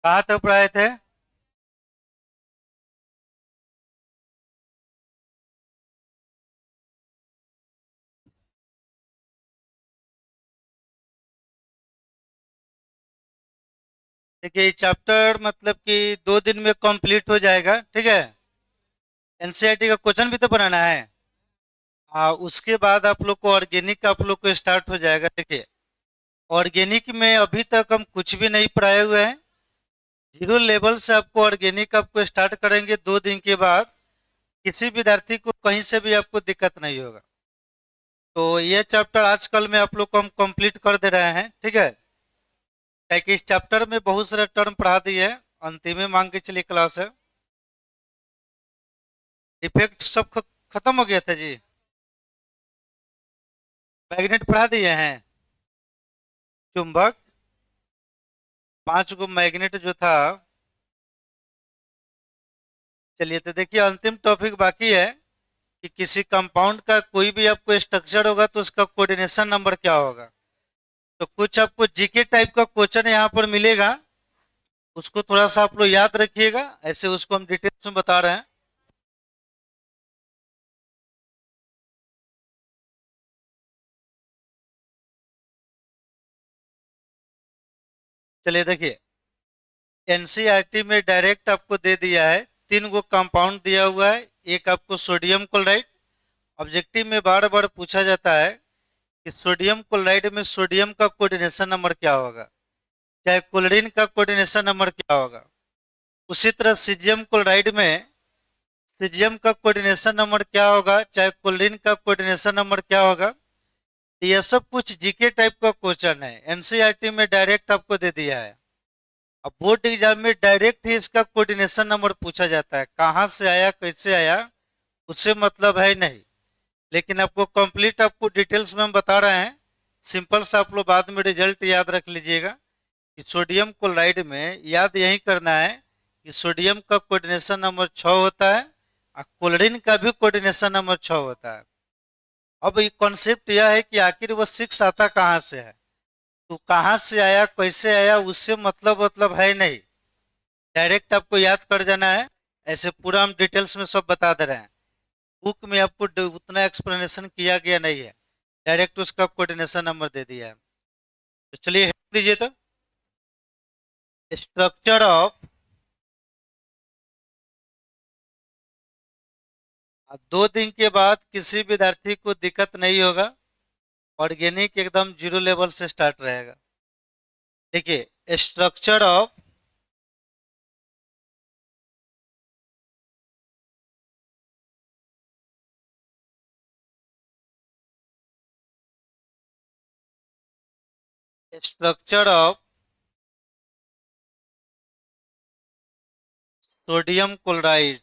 कहाँ तक पढ़ाए थे? देखिए चैप्टर मतलब कि 2 दिन में कंप्लीट हो जाएगा, ठीक है। एनसीईआरटी का क्वेश्चन भी तो बनाना है। हाँ, उसके बाद आप लोग को ऑर्गेनिक आप लोग को स्टार्ट हो जाएगा। देखिए ऑर्गेनिक में अभी तक हम कुछ भी नहीं पढ़ाए हुए हैं। जीरो लेवल से आपको ऑर्गेनिक आपको स्टार्ट करेंगे 2 दिन के बाद। किसी विद्यार्थी को कहीं से भी आपको दिक्कत नहीं होगा। तो ये चैप्टर आजकल में आप लोग को हम कंप्लीट कर दे रहे हैं, ठीक है। क्या कि इस चैप्टर में बहुत सारे टर्म पढ़ा दिए हैं। अंतिम में मान के चलिए क्लास है। इफेक्ट सब खत्म हो गया था जी। मैग्नेट पढ़ा दिए हैं। चुंबक 5 गो मैग्नेट जो था। चलिए तो देखिए अंतिम टॉपिक बाकी है कि किसी कंपाउंड का कोई भी आपको स्ट्रक्चर होगा तो उसका कोऑर्डिनेशन नंबर क्या होगा। तो कुछ आपको जीके टाइप का क्वेश्चन यहाँ पर मिलेगा। उसको थोड़ा सा आप लोग याद रखिएगा, ऐसे उसको हम डिटेल्स में बता रहे हैं। चलिए देखिए एनसीईआरटी में डायरेक्ट आपको दे दिया है 3 गो कंपाउंड दिया हुआ है। एक आपको सोडियम क्लोराइड। ऑब्जेक्टिव में बार बार पूछा जाता है कि सोडियम क्लोराइड में सोडियम का कोऑर्डिनेशन नंबर क्या होगा, चाहे क्लोरीन का कोऑर्डिनेशन नंबर क्या होगा। उसी तरह सीजियम क्लोराइड में सीजियम का कोऑर्डिनेशन नंबर क्या होगा, चाहे क्लोरीन का कोऑर्डिनेशन नंबर क्या होगा। ये सब कुछ जीके टाइप का क्वेश्चन है, एनसीईआरटी में डायरेक्ट आपको दे दिया है। अब बोर्ड एग्जाम में डायरेक्ट ही इसका कोऑर्डिनेशन नंबर पूछा जाता है, कहाँ से आया कैसे आया उससे मतलब है नहीं। लेकिन आपको कंप्लीट आपको डिटेल्स में हम बता रहे हैं। सिंपल सा आप लोग बाद में रिजल्ट याद रख लीजिएगा कि सोडियम क्लोराइड में याद यही करना है कि सोडियम का कोऑर्डिनेशन नंबर 6 होता है और क्लोरीन का भी कोऑर्डिनेशन नंबर 6 होता है। अब ये कॉन्सेप्ट यह है कि आखिर वो 6 आता कहाँ से है। तो कहाँ से आया कैसे आया उससे मतलब है नहीं। डायरेक्ट आपको याद कर जाना है। ऐसे पूरा हम डिटेल्स में सब बता दे रहे हैं। बुक में आपको उतना एक्सप्लेनेशन किया गया नहीं है। डायरेक्ट उसका कोऑर्डिनेशन नंबर दे दिया है। तो चलिए हेड दीजिए तो। Structure of. 2 दिन के बाद किसी विद्यार्थी को दिक्कत नहीं होगा। ऑर्गेनिक एकदम जीरो लेवल से स्टार्ट रहेगा। देखिए structure of structure of sodium chloride.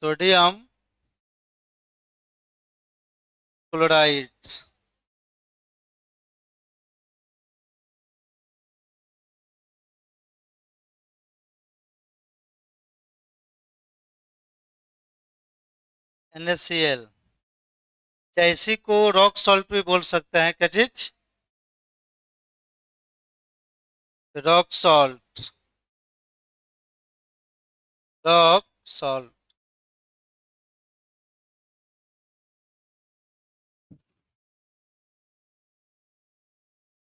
Sodium chloride. NaCl। चाहे इसी को रॉक सॉल्ट भी बोल सकते हैं, क्या चीज? Rock salt. Rock salt.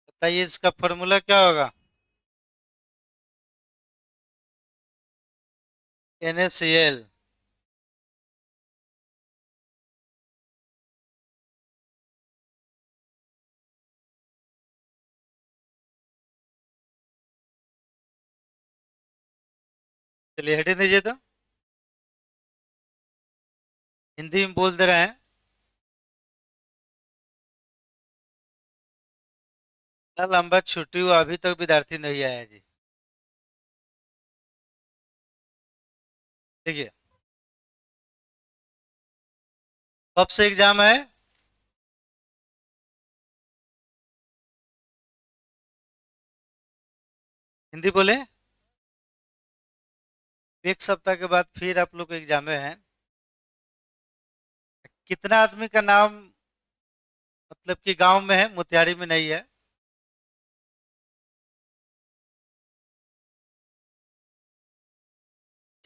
बताइए इसका फॉर्मूला क्या होगा? NaCl। चलिए हेडिंग दीजिए तो। हिंदी में बोल दे रहे हैं। इतना लंबा छुट्टी हुआ अभी तक विद्यार्थी नहीं आया जी। देखिए कब से एग्जाम है? हिंदी बोले। एक सप्ताह के बाद फिर आप लोग एग्जाम में हैं। कितना आदमी का नाम मतलब कि गांव में है, मोतिहारी में नहीं है?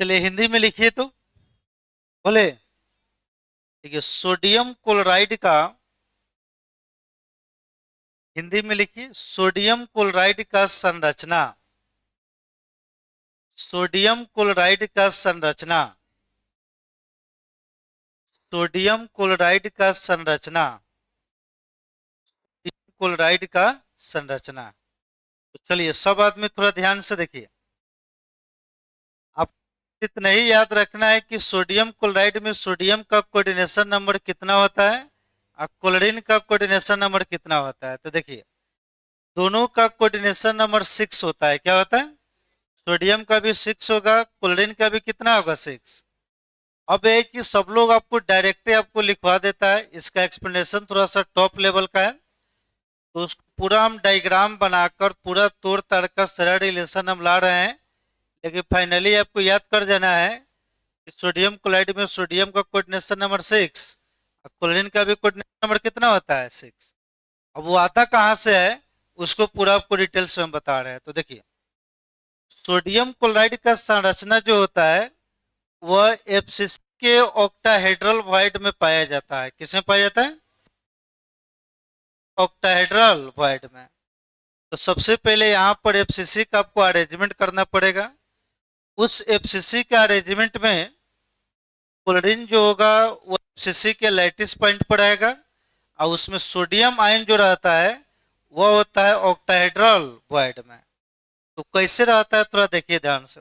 चलिए हिंदी में लिखिए तो बोले। देखिए सोडियम क्लोराइड का हिंदी में लिखिए, सोडियम क्लोराइड का संरचना, सोडियम क्लोराइड का संरचना, सोडियम क्लोराइड का संरचना, क्लोराइड का संरचना। तो चलिए सब आदमी थोड़ा ध्यान से देखिए। आप इतना ही याद रखना है कि सोडियम क्लोराइड में सोडियम का कोऑर्डिनेशन नंबर कितना होता है और क्लोरीन का कोऑर्डिनेशन नंबर कितना होता है। तो देखिए दोनों का कोऑर्डिनेशन नंबर 6 होता है। क्या होता है? सोडियम का भी 6 होगा, क्लोरीन का भी कितना होगा? 6। अब है कि सब लोग आपको डायरेक्टली आपको लिखवा देता है, इसका एक्सप्लेनेशन थोड़ा सा टॉप लेवल का है। तो उसको पूरा हम डायग्राम बनाकर पूरा तोड़ ताड़ कर सारा रिलेशन हम ला रहे हैं। लेकिन फाइनली आपको याद कर जाना है कि सोडियम क्लोराइड में सोडियम का कोऑर्डिनेशन नंबर 6 और क्लोरीन का भी कोऑर्डिनेशन नंबर कितना होता है? 6। अब वो आता कहाँ से है उसको पूरा आपको डिटेल्स में हम बता रहे हैं। तो देखिए सोडियम क्लोराइड का संरचना जो होता है वह एफसीसी के ऑक्टाहेड्रल वॉइड में पाया जाता है। किसमें पाया जाता है? ऑक्टाहेड्रल वॉइड में। तो सबसे पहले यहाँ पर एफसीसी का आपको अरेंजमेंट करना पड़ेगा। उस एफसीसी के अरेंजमेंट में क्लोरीन जो होगा वो एफसीसी के लैटिस पॉइंट पर आएगा और उसमें सोडियम आयन जो रहता है वह होता है ऑक्टाहेड्रल वॉइड में। तो कैसे रहता है थोड़ा देखिए ध्यान से।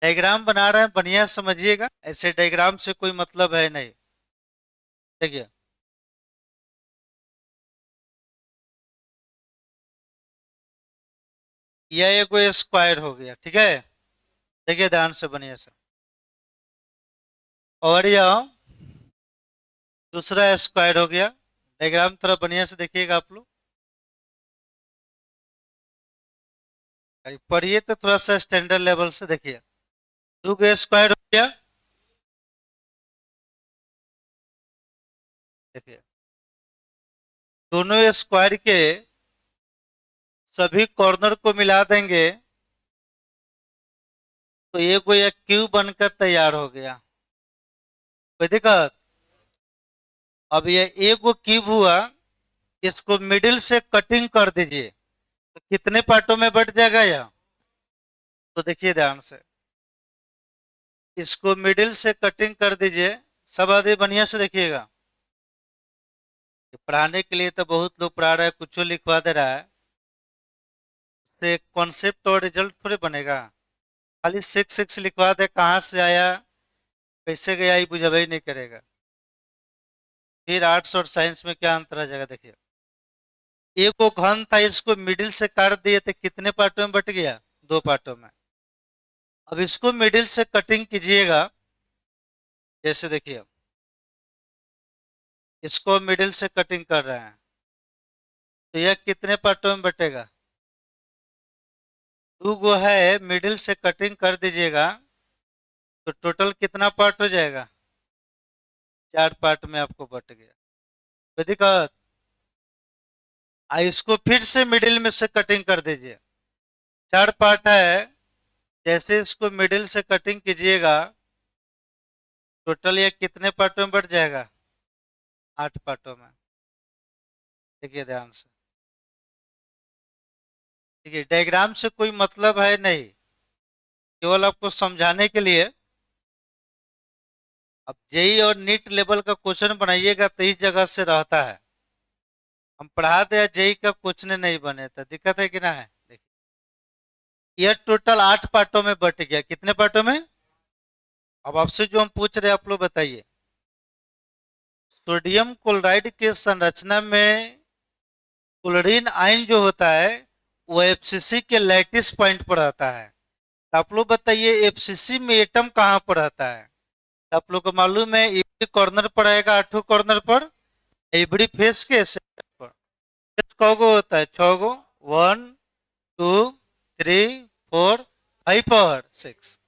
डायग्राम बना रहे हैं, बढ़िया समझिएगा, ऐसे डायग्राम से कोई मतलब है नहीं। देखिए यह एक स्क्वायर हो गया, ठीक है। देखिए ध्यान से बढ़िया से। और यह दूसरा स्क्वायर हो गया। डायग्राम थोड़ा बढ़िया से देखिएगा आप लोग। पढ़िए तो थोड़ा सा स्टैंडर्ड लेवल से देखिए। दो स्क्वायर हो गया। देखिए दोनों स्क्वायर के सभी कॉर्नर को मिला देंगे तो ये कोई एक क्यूब बनकर तैयार हो गया। कोई दिक्कत? अब ये एक वो क्यूब हुआ, इसको मिडिल से कटिंग कर दीजिए तो कितने पार्टों में बट जाएगा यह? तो देखिए ध्यान से, इसको मिडिल से कटिंग कर दीजिए। सब आदमी बढ़िया से देखिएगा। पढ़ाने के लिए तो बहुत लोग पढ़ा रहा है, कुछ लिखवा दे रहा है, से कॉन्सेप्ट और रिजल्ट थोड़े बनेगा। खाली 6 लिखवा दे, कहाँ से आया कैसे गया ये बुझावे ही नहीं करेगा। फिर आर्ट्स और साइंस में क्या अंतर आ जाएगा। देखिए एक वो घन था, इसको मिडिल से काट दिए थे, कितने पार्टों में बट गया? 2 पार्टों में। अब इसको मिडिल से कटिंग कीजिएगा। जैसे देखिए इसको मिडिल से कटिंग कर रहे हैं तो यह कितने पार्टों में बटेगा? 2 गो है, मिडिल से कटिंग कर दीजिएगा तो टोटल कितना पार्ट हो जाएगा? 4 पार्ट में आपको बट गया। कोई दिक्कत? इसको फिर से मिडिल में से कटिंग कर दीजिए। 4 पार्ट है, जैसे इसको मिडिल से कटिंग कीजिएगा टोटल ये कितने पार्टों में बट जाएगा? 8 पार्टों में। देखिए ध्यान से। देखिए डायग्राम से कोई मतलब है नहीं, केवल आपको समझाने के लिए। अब जेई और नीट लेवल का क्वेश्चन बनाइएगा तो इस जगह से रहता है। हम पढ़ा दे जेई का क्वेश्चन नहीं बने तो दिक्कत है कि ना है। देखिए यह टोटल 8 पार्टों में बट गया। कितने पार्टों में? अब आपसे जो हम पूछ रहे हैं आप लोग बताइए। सोडियम क्लोराइड के संरचना में क्लोरीन आयन जो होता है वो एफसीसी के लैटिस पॉइंट पर आता है। तो आप लोग बताइए एफसीसी में एटम कहाँ पर आता है? तो आप लोग को मालूम है ईबड़ी कॉर्नर पर आएगा, 8 कॉर्नर पर। ईबड़ी फेस के सेंटर पर कौगो होता है? 6 गो। 1 2 3 4 5 और 6।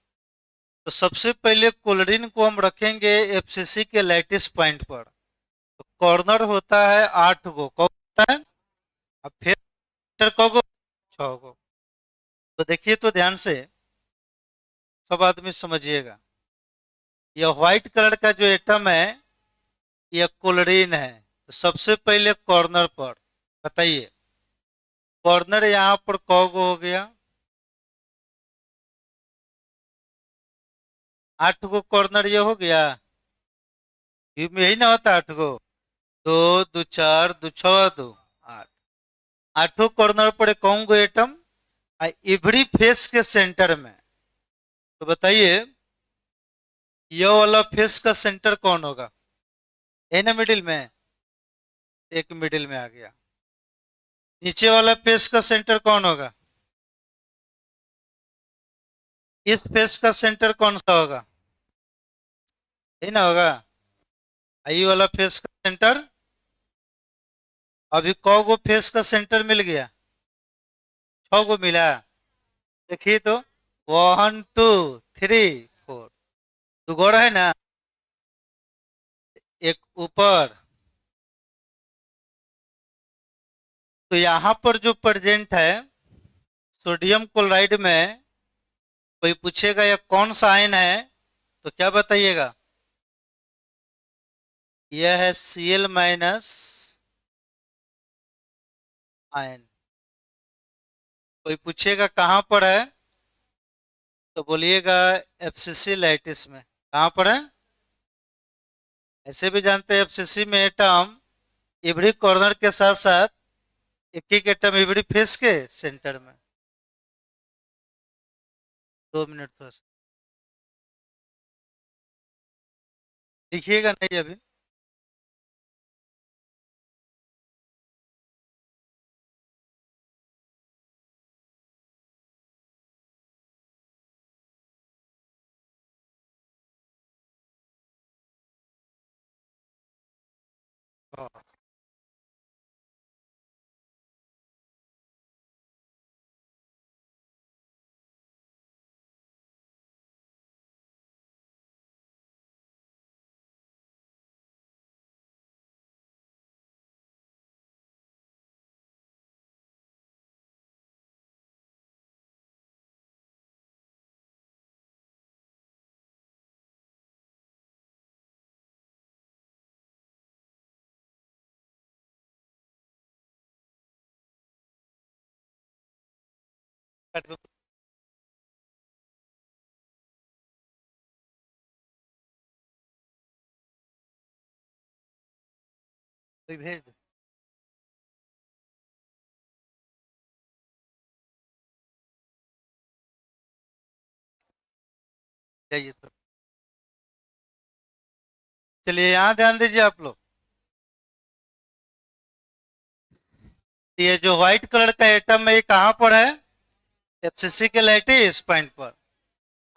तो सबसे पहले क्लोरीन को हम रखेंगे एफसीसी के लैटिस पॉइंट पर। तो कॉर्नर होता है 8 गो। कौ होता है? अब फिर कौ गो? 6 गो। तो देखिए तो ध्यान से, सब आदमी समझिएगा। यह व्हाइट कलर का जो एटम है यह क्लोरीन है। तो सबसे पहले कॉर्नर पर बताइए, कॉर्नर यहाँ पर कौगो हो गया? 8 गो कॉर्नर ये हो गया। क्यूब में यही ना होता 8 गो, दो दो चार दो छः दो 8। 8 कॉर्नर पर कौन गो एटम एवरी फेस के सेंटर में। तो बताइए ये वाला फेस का सेंटर कौन होगा? है ना मिडिल में, एक मिडिल में आ गया। नीचे वाला फेस का सेंटर कौन होगा? इस फेस का सेंटर कौन सा होगा? है ना होगा। आई वाला फेस का सेंटर। अभी कौ गो फेस का सेंटर मिल गया? 6 गो मिला। देखिए तो 1 2 3 4, दो गोड़ा है ना, एक ऊपर। तो यहाँ पर जो प्रेजेंट है सोडियम क्लोराइड में, कोई पूछेगा यह कौन सा आयन है तो क्या बताइएगा? यह है Cl- आयन। कोई पूछेगा कहाँ पर है तो बोलिएगा एफसीसी लाइटिस में। कहाँ पर है? ऐसे भी जानते हैं एफसीसी में एटम एवरी कॉर्नर के साथ साथ एक एक एटम एवरी फेस के सेंटर में। 2 मिनट तो लिखिएगा नहीं अभी। हाँ, कट दो। कोई भेज दो। जाइए तो। चलिए यहाँ ध्यान दीजिए आप लोग। ये जो व्हाइट कलर का एटम है ये कहाँ पर है? एफसीसी के लैटिस पॉइंट पर।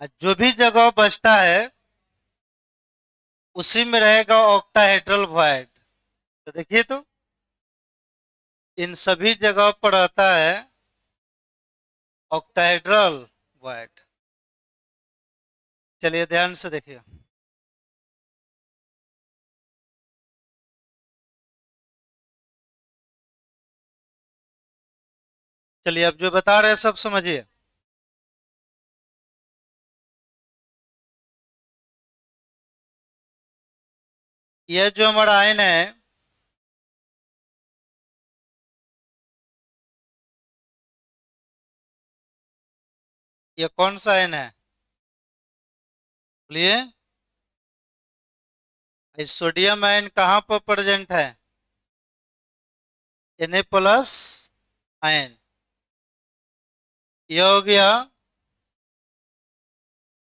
और जो भी जगह बचता है उसी में रहेगा ऑक्टाहेड्रल वॉइड। तो देखिए तो इन सभी जगह पर रहता है ऑक्टाहेड्रल वॉइड। चलिए ध्यान से देखिए। चलिए अब जो बता रहे हैं सब समझिए। यह जो हमारा आयन है ये कौन सा आयन है? बोलिए। सोडियम आयन कहाँ पर प्रेजेंट है? Na+ ion. यह हो गया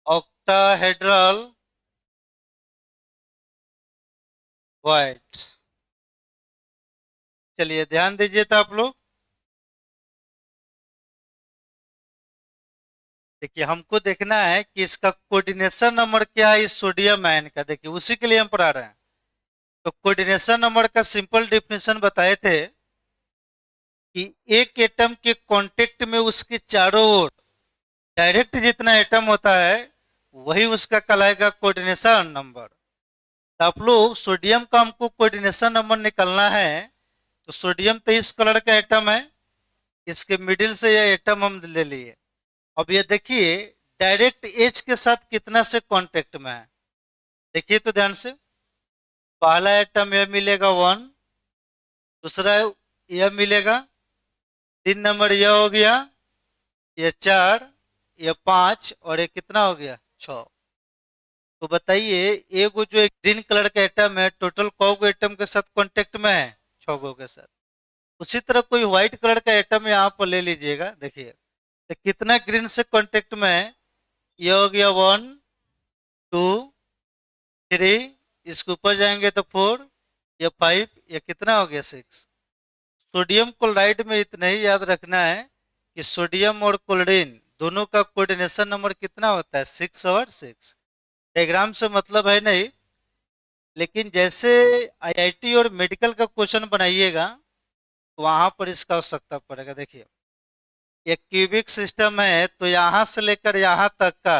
ऑक्टाहेड्रल वॉइड। चलिए ध्यान दीजिए तो आप लोग। देखिए हमको देखना है कि इसका कोऑर्डिनेशन नंबर क्या है इस सोडियम आयन का। देखिए उसी के लिए हम पढ़ा रहे हैं। तो कोऑर्डिनेशन नंबर का सिंपल डेफिनेशन बताए थे कि एक एटम के कांटेक्ट में उसके चारों ओर डायरेक्ट जितना एटम होता है वही उसका कहलाएगा कोऑर्डिनेशन नंबर। तो आप लोग सोडियम का हमको कोऑर्डिनेशन नंबर निकालना है। तो सोडियम तो इस कलर का एटम है, इसके मिडिल से ये एटम हम ले लिए। अब ये देखिए डायरेक्ट एच के साथ कितना से कांटेक्ट में है। देखिए तो ध्यान से, पहला एटम यह मिलेगा 1, दूसरा यह मिलेगा, 3 नंबर यह हो गया, ये 4, ये 5 और ये कितना हो गया 6। तो बताइए एगो जो एक ग्रीन कलर का एटम है टोटल कौ एटम के साथ कांटेक्ट में है, 6 के साथ। उसी तरह कोई व्हाइट कलर का एटम यहाँ पर ले लीजिएगा, देखिए तो कितना ग्रीन से कांटेक्ट में है, ये हो गया 1 2 3, इसके ऊपर जाएंगे तो 4, ये 5, ये कितना हो गया 6। सोडियम क्लोराइड में इतना ही याद रखना है कि सोडियम और क्लोरीन दोनों का कोऑर्डिनेशन नंबर कितना होता है, 6 और 6। डायग्राम से मतलब है नहीं, लेकिन जैसे आईआईटी और मेडिकल का क्वेश्चन बनाइएगा तो वहां पर इसका आवश्यकता पड़ेगा। देखिए एक क्यूबिक सिस्टम है तो यहां से लेकर यहां तक का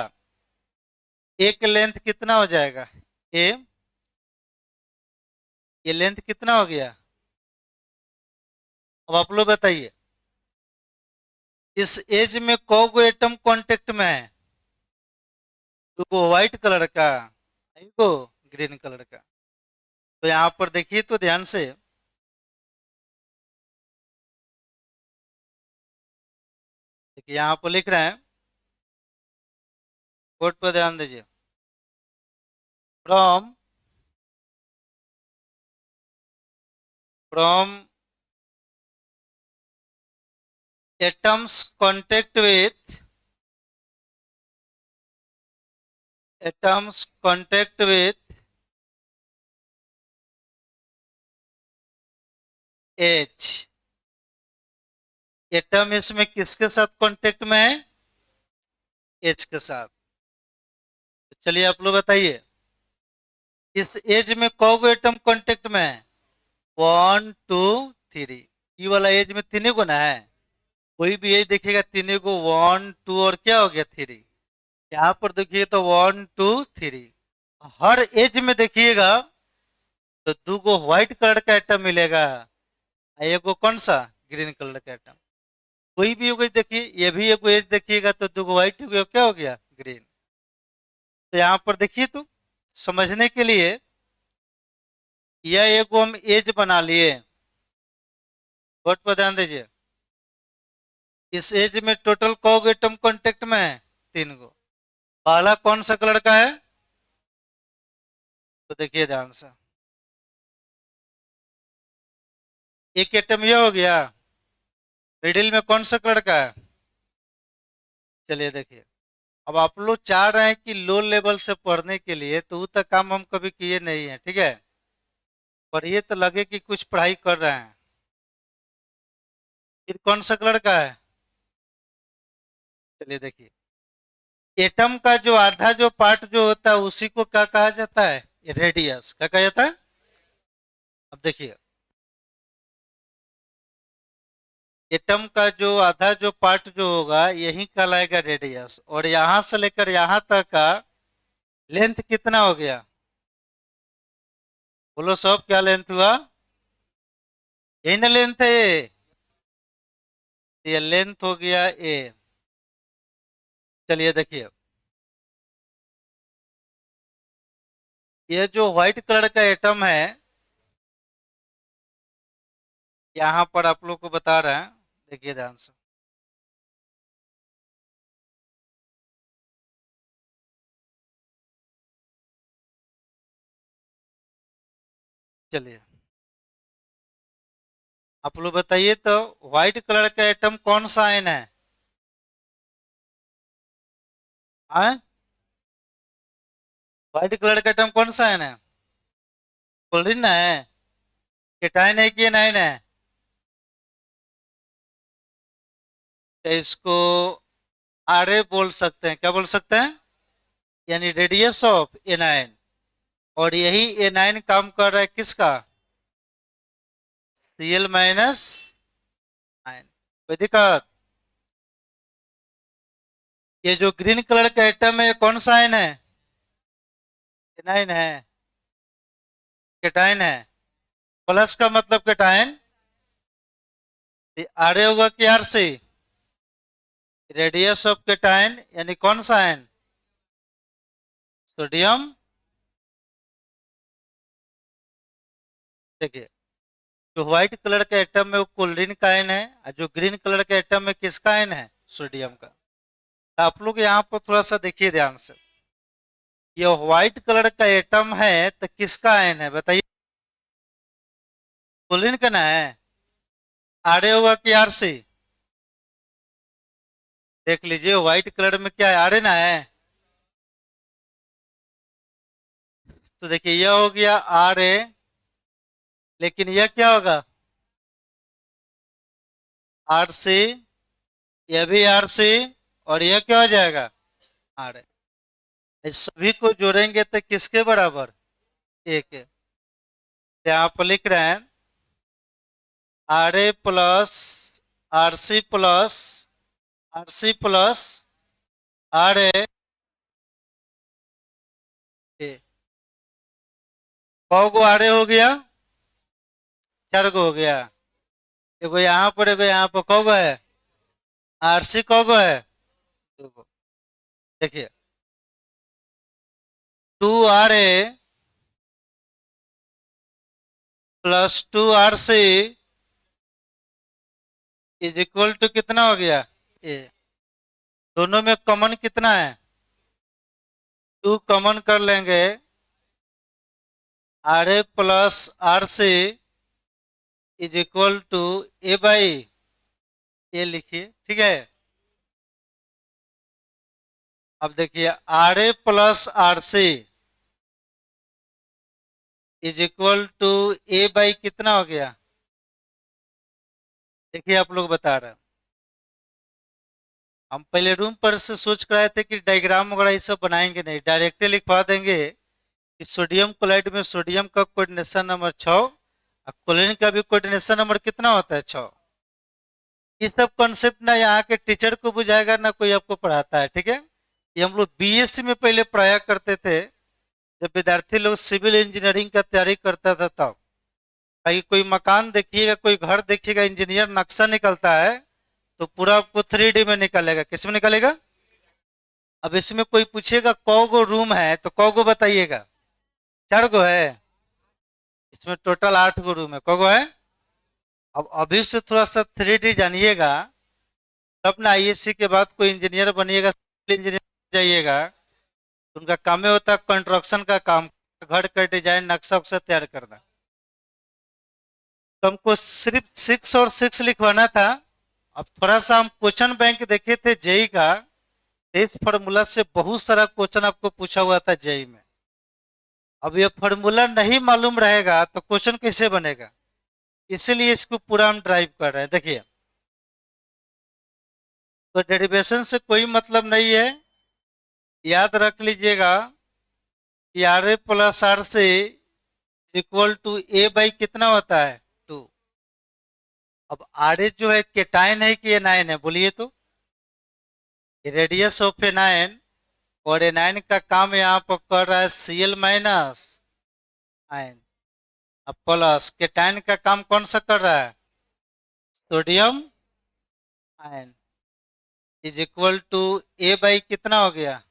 एक लेंथ कितना हो जाएगा ए, ये लेंथ कितना हो गया। अब आप लोग बताइए इस एज में कौ एटम कांटेक्ट में है, तो व्हाइट कलर का, को ग्रीन कलर का। तो यहाँ पर देखिए तो ध्यान से, देखिए यहाँ पर लिख रहे हैं, कोड पर ध्यान दीजिए, from from atoms contact with atoms contact with H। Atom इसमें किसके साथ कांटेक्ट में है, H के साथ। तो चलिए आप लोग बताइए इस एज में कौ एटम कांटेक्ट में है, 1 2 3। ये वाला एज में तीन गो ना है, कोई भी एज देखिएगा तीन गो, 1 2 और क्या हो गया 3। यहाँ पर देखिए तो 1 2 3। हर एज में देखिएगा तो 2 व्हाइट कलर का एटम मिलेगा, एगो कौन सा ग्रीन कलर का एटम। कोई भी होगा देखिए, ये भी एगो एज देखिएगा तो 2 व्हाइट हो गया, क्या हो गया ग्रीन। तो यहाँ पर देखिए तो समझने के लिए यह एगो हम एज बना लिए, बोर्ड पर ध्यान दीजिए। इस एज में टोटल कौ एटम कांटेक्ट में है, 3 गो। पहला कौन सा कलर का है, तो देखिए ध्यान से, एक एटम यह हो गया, मिडिल में कौन सा कलर का है। चलिए देखिए, अब आप लोग चाह रहे हैं कि लो लेवल से पढ़ने के लिए, तो वो तक काम हम कभी किए नहीं है, ठीक है। पर ये तो लगे कि कुछ पढ़ाई कर रहे हैं। फिर कौन सा कलर का है, चलिए देखिए, एटम का जो आधा जो पार्ट जो होता है उसी को क्या कहा जाता है, रेडियस। क्या कहा जाता है। अब देखिए एटम का जो आधा जो पार्ट जो होगा यही कहलाएगा रेडियस, और यहां से लेकर यहां तक का लेंथ कितना हो गया, बोलो सब क्या लेंथ हुआ, यही ना लेंथ है ये लेंथ हो गया ए। चलिए देखिए ये जो व्हाइट कलर का एटम है, यहाँ पर आप लोग को बता रहे हैं, देखिए ध्यान से, चलिए आप लोग बताइए तो व्हाइट कलर का एटम कौन सा आयन है, व्हाइट कलर का एटम कौन सा आयन है, क्लोरीन है, केटायन है कि एनायन है। तो इसको आरए बोल सकते हैं, क्या बोल सकते हैं, यानी रेडियस ऑफ एनायन। और यही एनायन काम कर रहा है किसका, Cl माइनस आयन। कोई दिक्कत। ये जो ग्रीन कलर का एटम है ये कौन सा आयन है, एनायन है, केटायन है। प्लस का मतलब केटायन, आर ए होगा कि R C, radius of cation यानी कौन सा आयन? सोडियम। देखिए, जो व्हाइट कलर के एटम में वो क्लोरीन का आयन है, और जो ग्रीन कलर के एटम में किसका आयन है? सोडियम का। तो आप लोग यहाँ पर थोड़ा सा देखिए ध्यान से, ये व्हाइट कलर का एटम है तो किसका आयन है बताइए? क्लोरीन का ना है। आर ए होगा कि आर सी? देख लीजिए, व्हाइट कलर में क्या है? आर ए ना है। तो देखिए, यह हो गया आर ए, लेकिन यह क्या होगा? R C. यह भी आर सी, और यह क्या हो जाएगा? R A. इस सभी को जोड़ेंगे तो किसके बराबर? एक है। तो यहाँ पर लिख रहे हैं R A plus R C plus R C plus R A. कौ गो आर ए हो गया? चार गो हो गया। एगो यहाँ पर, एगो यहाँ पर, कौ गो है? आर सी कौ गो है? दो गो। देखिए, 2 R A plus 2 R C is equal to कितना हो गया? ए। दोनों में कॉमन कितना है? 2 कॉमन कर लेंगे, R A plus R C is equal to A by A लिखिए, ठीक है। अब देखिए, R A plus R C is equal to A by कितना हो गया? देखिए, आप लोग बता रहे हैं, हम पहले रूम पर से सोच कर आए थे कि डायग्राम वगैरह ये सब बनाएंगे नहीं, डायरेक्टली लिखवा देंगे कि सोडियम क्लोराइड में सोडियम का कोऑर्डिनेशन नंबर 6 और क्लोरीन का भी कोऑर्डिनेशन नंबर कितना होता है? 6। ये सब कॉन्सेप्ट ना यहाँ के टीचर को बुझाएगा ना कोई आपको पढ़ाता है, ठीक है। ये हम लोग बीएससी में पहले पढ़ाया करते थे, जब विद्यार्थी लोग सिविल इंजीनियरिंग का तैयारी करता था तब। भाई, कोई मकान देखिएगा, कोई घर देखिएगा, इंजीनियर नक्शा निकलता है तो पूरा आपको 3D में निकलेगा। किस में निकलेगा? अब इसमें कोई पूछेगा कौ गो रूम है तो कौ गो बताइएगा? 4 गो है। इसमें टोटल 8 गो रूम है। कौ गो है? अब अभी से थोड़ा सा 3D जानिएगा, तब ना आईएससी के बाद कोई इंजीनियर बनिएगा, सिविल इंजीनियर जाइएगा, तो उनका काम ही होता है कंस्ट्रक्शन का काम, घर का डिजाइन नक्शा उक्शा तैयार करना। तो हमको सिर्फ 6 और 6 लिखवाना था। अब थोड़ा सा हम क्वेश्चन बैंक देखे थे जेई का, इस फॉर्मूला से बहुत सारा क्वेश्चन आपको पूछा हुआ था जेई में। अब ये फॉर्मूला नहीं मालूम रहेगा तो क्वेश्चन कैसे बनेगा? इसीलिए इसको पूरा हम ड्राइव कर रहे हैं। देखिए, तो डेरिवेशन से कोई मतलब नहीं है, याद रख लीजिएगा कि R A plus R C equal to A by कितना होता है? 2। अब आर ए जो है केटाइन है कि एनाइन है? बोलिए तो। रेडियस ऑफ एनाइन, और एनाइन का काम यहाँ पर कर रहा है Cl माइनस आयन, अब प्लस केटाइन का काम कौन सा कर रहा है? Sodium ion is equal to A by कितना हो गया?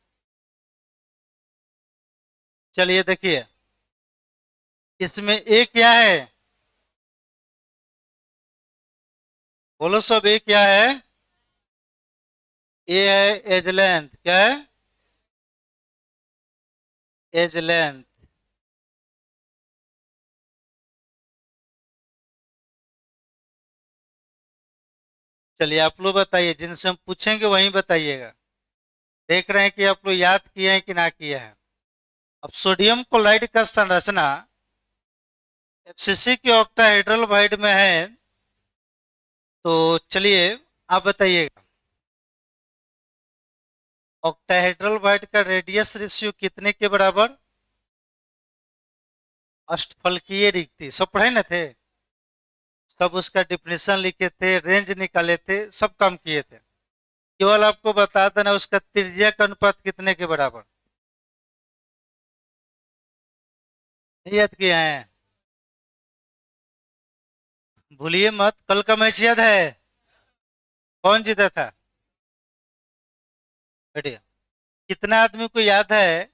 चलिए देखिए, इसमें ए क्या है? बोलो सब, ए क्या है? ए है एज लेंथ। क्या है? Edge length. चलिए, आप लोग बताइए, जिनसे हम पूछेंगे वही बताइएगा। देख रहे हैं कि आप लोग याद किए हैं कि ना किए हैं। अब सोडियम क्लोराइड का संरचना एफसीसी के ऑक्टाहेड्रल वाइड में है, तो चलिए आप बताइएगा, ऑक्टाहेड्रल वाइड का रेडियस रेशियो कितने के बराबर? अष्टफलकीय रिक्ति सब पढ़े न थे, सब उसका डिफिनेशन लिखे थे, रेंज निकाले थे, सब काम किए थे। केवल आपको बता देना उसका त्रिज्या का अनुपात कितने के बराबर। नहीं याद किए हैं? भूलिए मत, कल का मैच याद है? कौन जीता था? बैठिए। कितना आदमी को याद है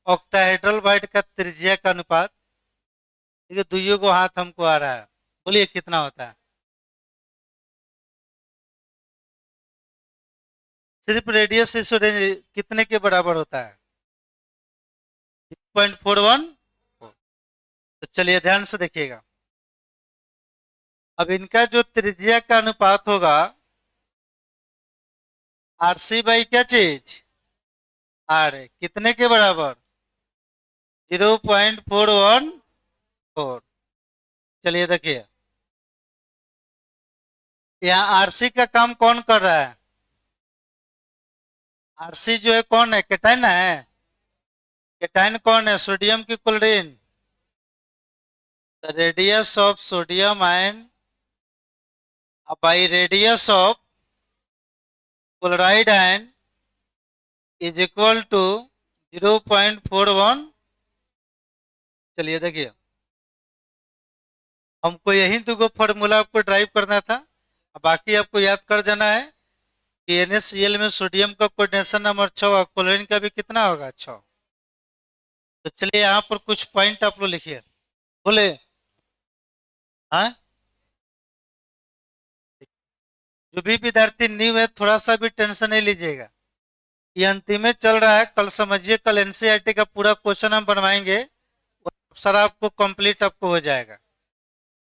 ऑक्टाहेड्रल बाइट का त्रिज्या का अनुपात? देखिए दुइयों को हाथ हमको आ रहा है, बोलिए कितना होता है? सिर्फ रेडियस इस कितने के बराबर होता है? 0.41। तो चलिए ध्यान से देखिएगा। अब इनका जो त्रिज्या का अनुपात होगा, आरसी बाई क्या चीज, आर, कितने के बराबर? 0.414। चलिए देखिए, यहाँ आरसी का काम कौन कर रहा है? आरसी जो है कौन है, केटाइन है। केटाइन कौन है, सोडियम की chlorine. The radius of sodium ion by radius of chloride ion is equal to 0.41। चलिए देखिए, हमको यही दो फॉर्मूला आपको ड्राइव करना था, बाकी आपको याद कर जाना है कि NaCl में सोडियम का कोऑर्डिनेशन नंबर 6 होगा, क्लोरीन का भी कितना होगा, 6। तो चलिए यहाँ पर कुछ पॉइंट आप लोग लिखिए, बोले। हाँ, जो भी विद्यार्थी न्यू है थोड़ा सा भी टेंशन नहीं लीजिएगा, ये अंतिम में चल रहा है। कल समझिए, कल एनसीईआरटी का पूरा क्वेश्चन हम बनवाएंगे, सारा आपको कंप्लीट आपको हो जाएगा।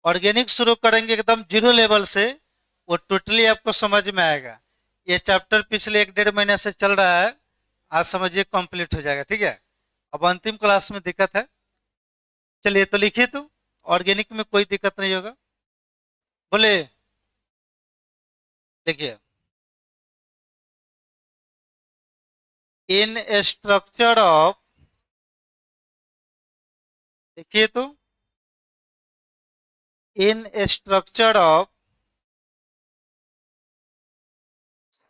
ऑर्गेनिक शुरू करेंगे एकदम जीरो लेवल से, वो टोटली आपको समझ में आएगा। ये चैप्टर पिछले 1 डेढ़ महीने से चल रहा है, आज समझिए कंप्लीट हो जाएगा, ठीक है। अब अंतिम क्लास में दिक्कत है, चलिए तो लिखिए तो। ऑर्गेनिक में कोई दिक्कत नहीं होगा, बोले। देखिए, इन स्ट्रक्चर ऑफ, देखिए तो, इन structure of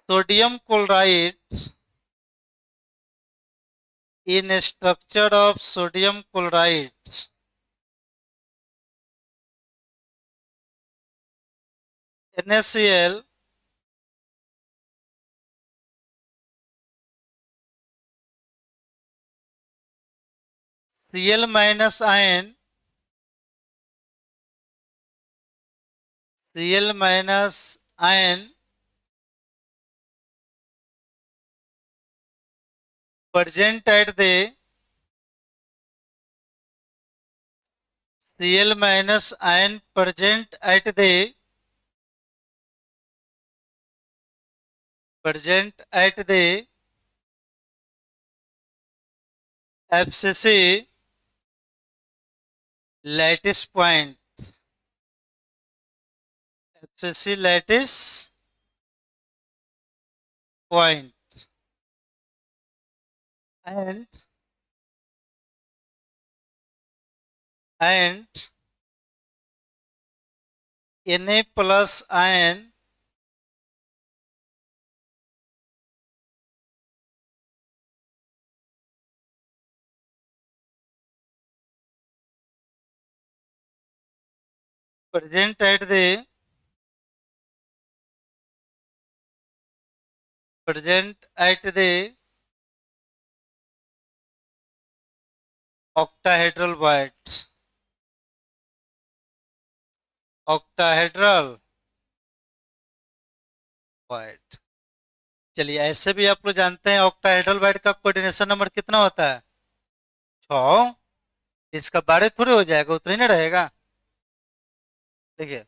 sodium chloride, in structure of sodium chloride NaCl Cl minus ion, Cl minus ion present at the Cl minus ion present at the FCC lattice point, FCC lattice point, and Na plus ion present at the octahedral bonds, octahedral bond। चलिए, ऐसे भी आप लोग जानते हैं octahedral bite का coordination number कितना होता है, 6। इसका 12 थोड़े हो जाएगा, उतना ही ना रहेगा। देखिए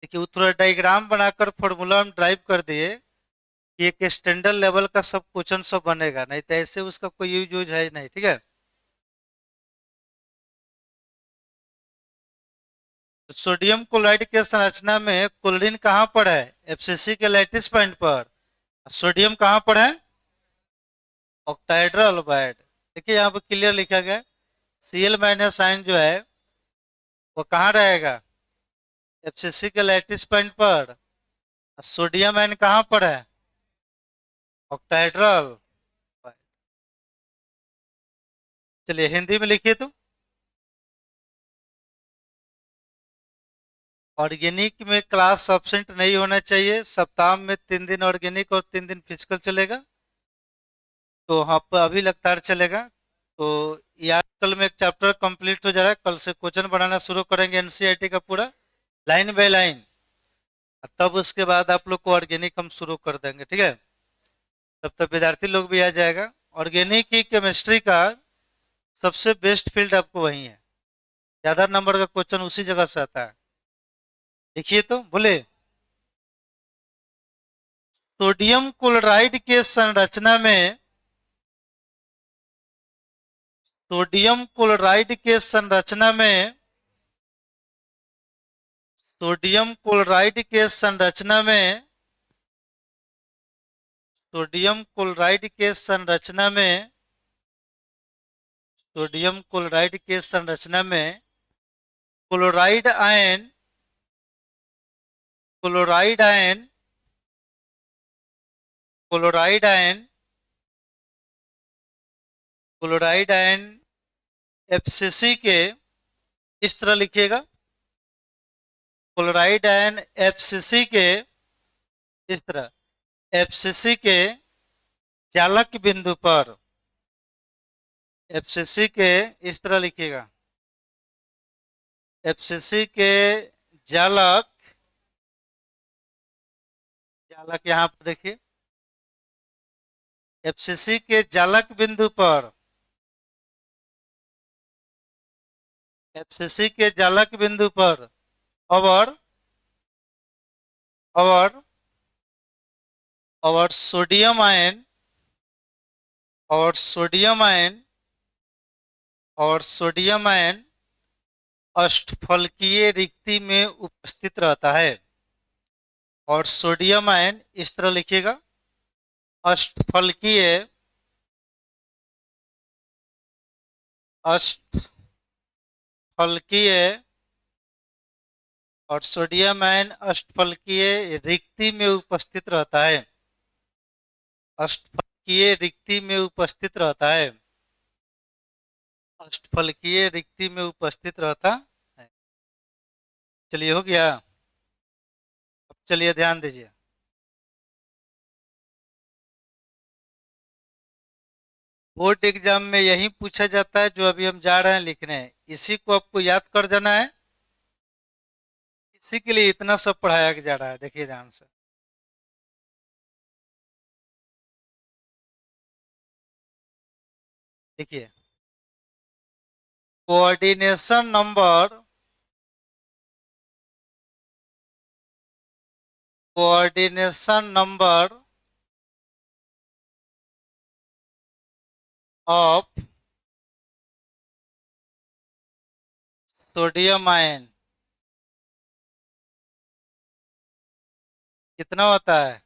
देखिए, वो थोड़ा डायग्राम बनाकर फॉर्मूला हम ड्राइव कर दिए कि एक स्टैंडर्ड लेवल का सब क्वेश्चन सब बनेगा, नहीं तो ऐसे उसका कोई यूज है नहीं, ठीक है। तो सोडियम क्लोराइड के संरचना में क्लोरीन कहाँ पर है, एफसीसी के लैटिस पॉइंट पर। सोडियम कहाँ पर है, ऑक्टाहेड्रल बाइट। देखिए यहाँ पर क्लियर लिखा गया, Cl माइनस आयन जो है वो कहाँ रहेगा, एफसीसी के लैटिस पॉइंट पर। सोडियम आयन कहाँ पर है, ऑक्टाहेड्रल। चलिए, हिंदी में लिखिए तो। ऑर्गेनिक में क्लास ऑब्सेंट नहीं होना चाहिए। सप्ताह में 3 दिन ऑर्गेनिक और 3 दिन फिजिकल चलेगा। तो आप अभी लगातार चलेगा। तो ये आज कल में एक चैप्टर कंप्लीट हो जा रहा है, कल से क्वेश्चन बनाना शुरू करेंगे एनसीईआरटी का पूरा लाइन बाय लाइन। तब उसके बाद आप लोग को ऑर्गेनिक हम शुरू कर देंगे, ठीक है। तब तक विद्यार्थी लोग भी आ जाएगा। ऑर्गेनिक की केमिस्ट्री का सबसे बेस्ट फील्ड आपको वही है। ज्यादा नंबर का क्वेश्चन उसी जगह से आता है। देखिए तो बोले, सोडियम क्लोराइड के संरचना में, सोडियम क्लोराइड के संरचना में, सोडियम क्लोराइड के संरचना में, सोडियम क्लोराइड के संरचना में, सोडियम क्लोराइड के संरचना में chloride ion, chloride ion, chloride ion, chloride ion FCC के, इस तरह लिखिएगा, क्लोराइड आयन एफसीसी के, इस तरह एफसीसी के चालक बिंदु पर, एफसीसी के, इस तरह लिखिएगा, एफसीसी के जालक, जालक यहां पर देखिए, एफसीसी के जालक बिंदु पर, एफसीसी के जालक बिंदु पर और और और सोडियम आयन, और सोडियम आयन, और सोडियम आयन अष्टफलकीय रिक्ति में उपस्थित रहता है। और सोडियम आयन इस तरह लिखिएगा, अष्टफलकीय, अष्टफलकीय, और सोडियम आयन अष्टफलकीय रिक्ति में उपस्थित रहता है, अष्टफलकीय रिक्ति में उपस्थित रहता है, अष्टफलकीय रिक्ति में उपस्थित रहता है। चलिए हो गया। अब चलिए ध्यान दीजिए, बोर्ड एग्जाम में यही पूछा जाता है जो अभी हम जा रहे हैं लिखने, इसी को आपको याद कर जाना है। इसी के लिए इतना सब पढ़ाया जा रहा है, देखिए ध्यान से। देखिए, coordination number, coordination number of sodium ion कितना होता है?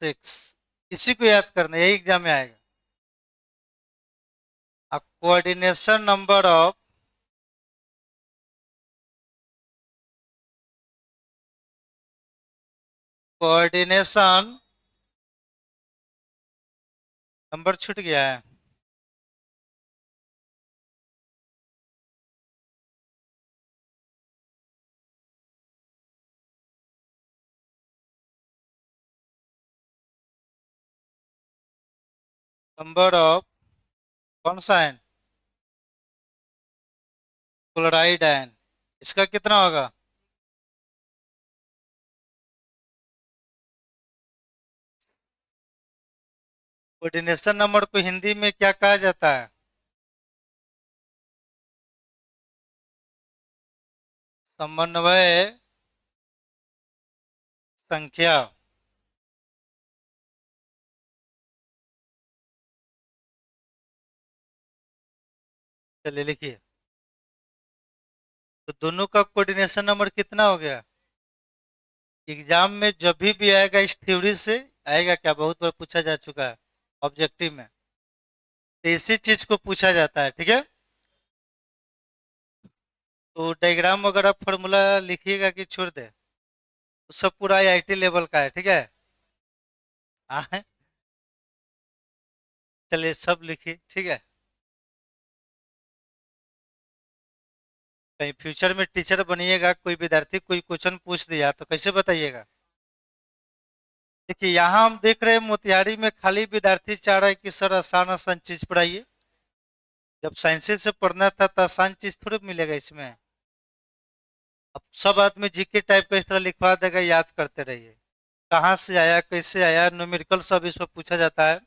6। इसी को याद करना, यही एग्जाम में आएगा। अब coordination number of, coordination number छूट गया है, नंबर ऑफ कौन सा आयन? Chloride ion. इसका कितना होगा? कोऑर्डिनेशन नंबर को हिंदी में क्या कहा जाता है? समन्वय संख्या। चलिए लिखिए, तो दोनों का कोऑर्डिनेशन नंबर कितना हो गया? एग्जाम में जब भी आएगा इस थ्योरी से आएगा, क्या बहुत बार पूछा जा चुका है ऑब्जेक्टिव में, तो इसी चीज को पूछा जाता है, ठीक है। तो डायग्राम वगैरह फॉर्मूला लिखिएगा कि छोड़ दे, वो सब पूरा आईआईटी लेवल का है, ठीक है। हाँ, चलिए सब लिखिए, ठीक है। कहीं फ्यूचर में टीचर बनिएगा, कोई विद्यार्थी कोई क्वेश्चन पूछ दिया तो कैसे बताइएगा। देखिए यहाँ हम देख रहे हैं मोतिहारी में खाली विद्यार्थी चाह रहा है कि सर आसान आसान चीज पढ़ाइए। जब साइंसेज से पढ़ना था तो आसान चीज थोड़ी मिलेगा इसमें। अब सब आदमी जीके टाइप का इस तरह लिखवा देगा, याद करते रहिए। कहाँ से आया, कैसे आया, न्यूमेरिकल सब इस पर पूछा जाता है।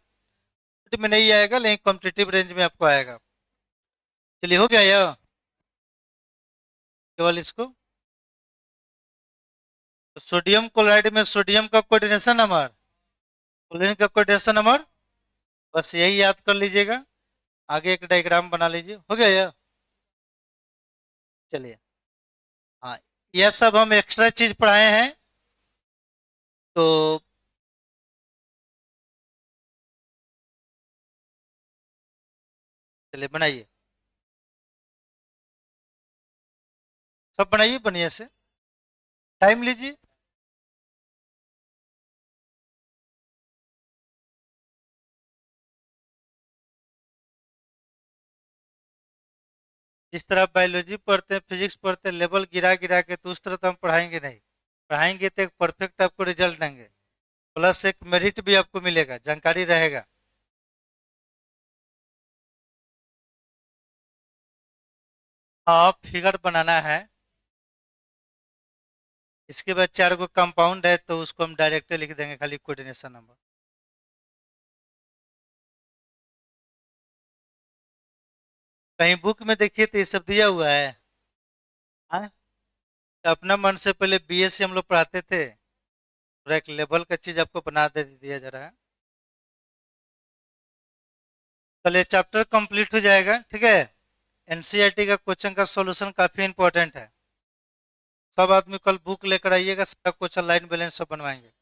तो में नहीं आएगा लेकिन कॉम्पिटिटिव रेंज में आपको आएगा। चलिए हो गया यह, केवल इसको। तो सोडियम क्लोराइड में सोडियम का कोऑर्डिनेशन नंबर, क्लोरीन का कोऑर्डिनेशन नंबर, बस यही याद कर लीजिएगा। आगे एक डायग्राम बना लीजिए, हो गया यह। चलिए, हाँ, यह सब हम एक्स्ट्रा चीज पढ़ाए हैं। तो चलिए बनाइए, सब बनाइए बढ़िया से, टाइम लीजिए। जिस तरह आप बायोलॉजी पढ़ते हैं, फिजिक्स पढ़ते हैं, लेवल गिरा गिरा के, तो उस तरह तो हम पढ़ाएंगे नहीं। पढ़ाएंगे तो एक परफेक्ट आपको रिजल्ट देंगे, प्लस एक मेरिट भी आपको मिलेगा, जानकारी रहेगा। हाँ, फिगर बनाना है। इसके बाद 4 गो कंपाउंड है तो उसको हम डायरेक्ट लिख देंगे, खाली कोऑर्डिनेशन नंबर। कहीं बुक में देखिए तो ये सब दिया हुआ है। हाँ, तो अपना मन से पहले बीएससी हम लोग पढ़ाते थे, पूरा एक लेवल का चीज आपको बना दे दिया जा रहा है। चलिए चैप्टर कंप्लीट हो जाएगा, ठीक है। एनसीईआरटी का क्वेश्चन का सॉल्यूशन काफी इंपॉर्टेंट है। सब आदमी कल बुक लेकर आइएगा, सब क्वेश्चन लाइन बैलेंस सब बनवाएंगे।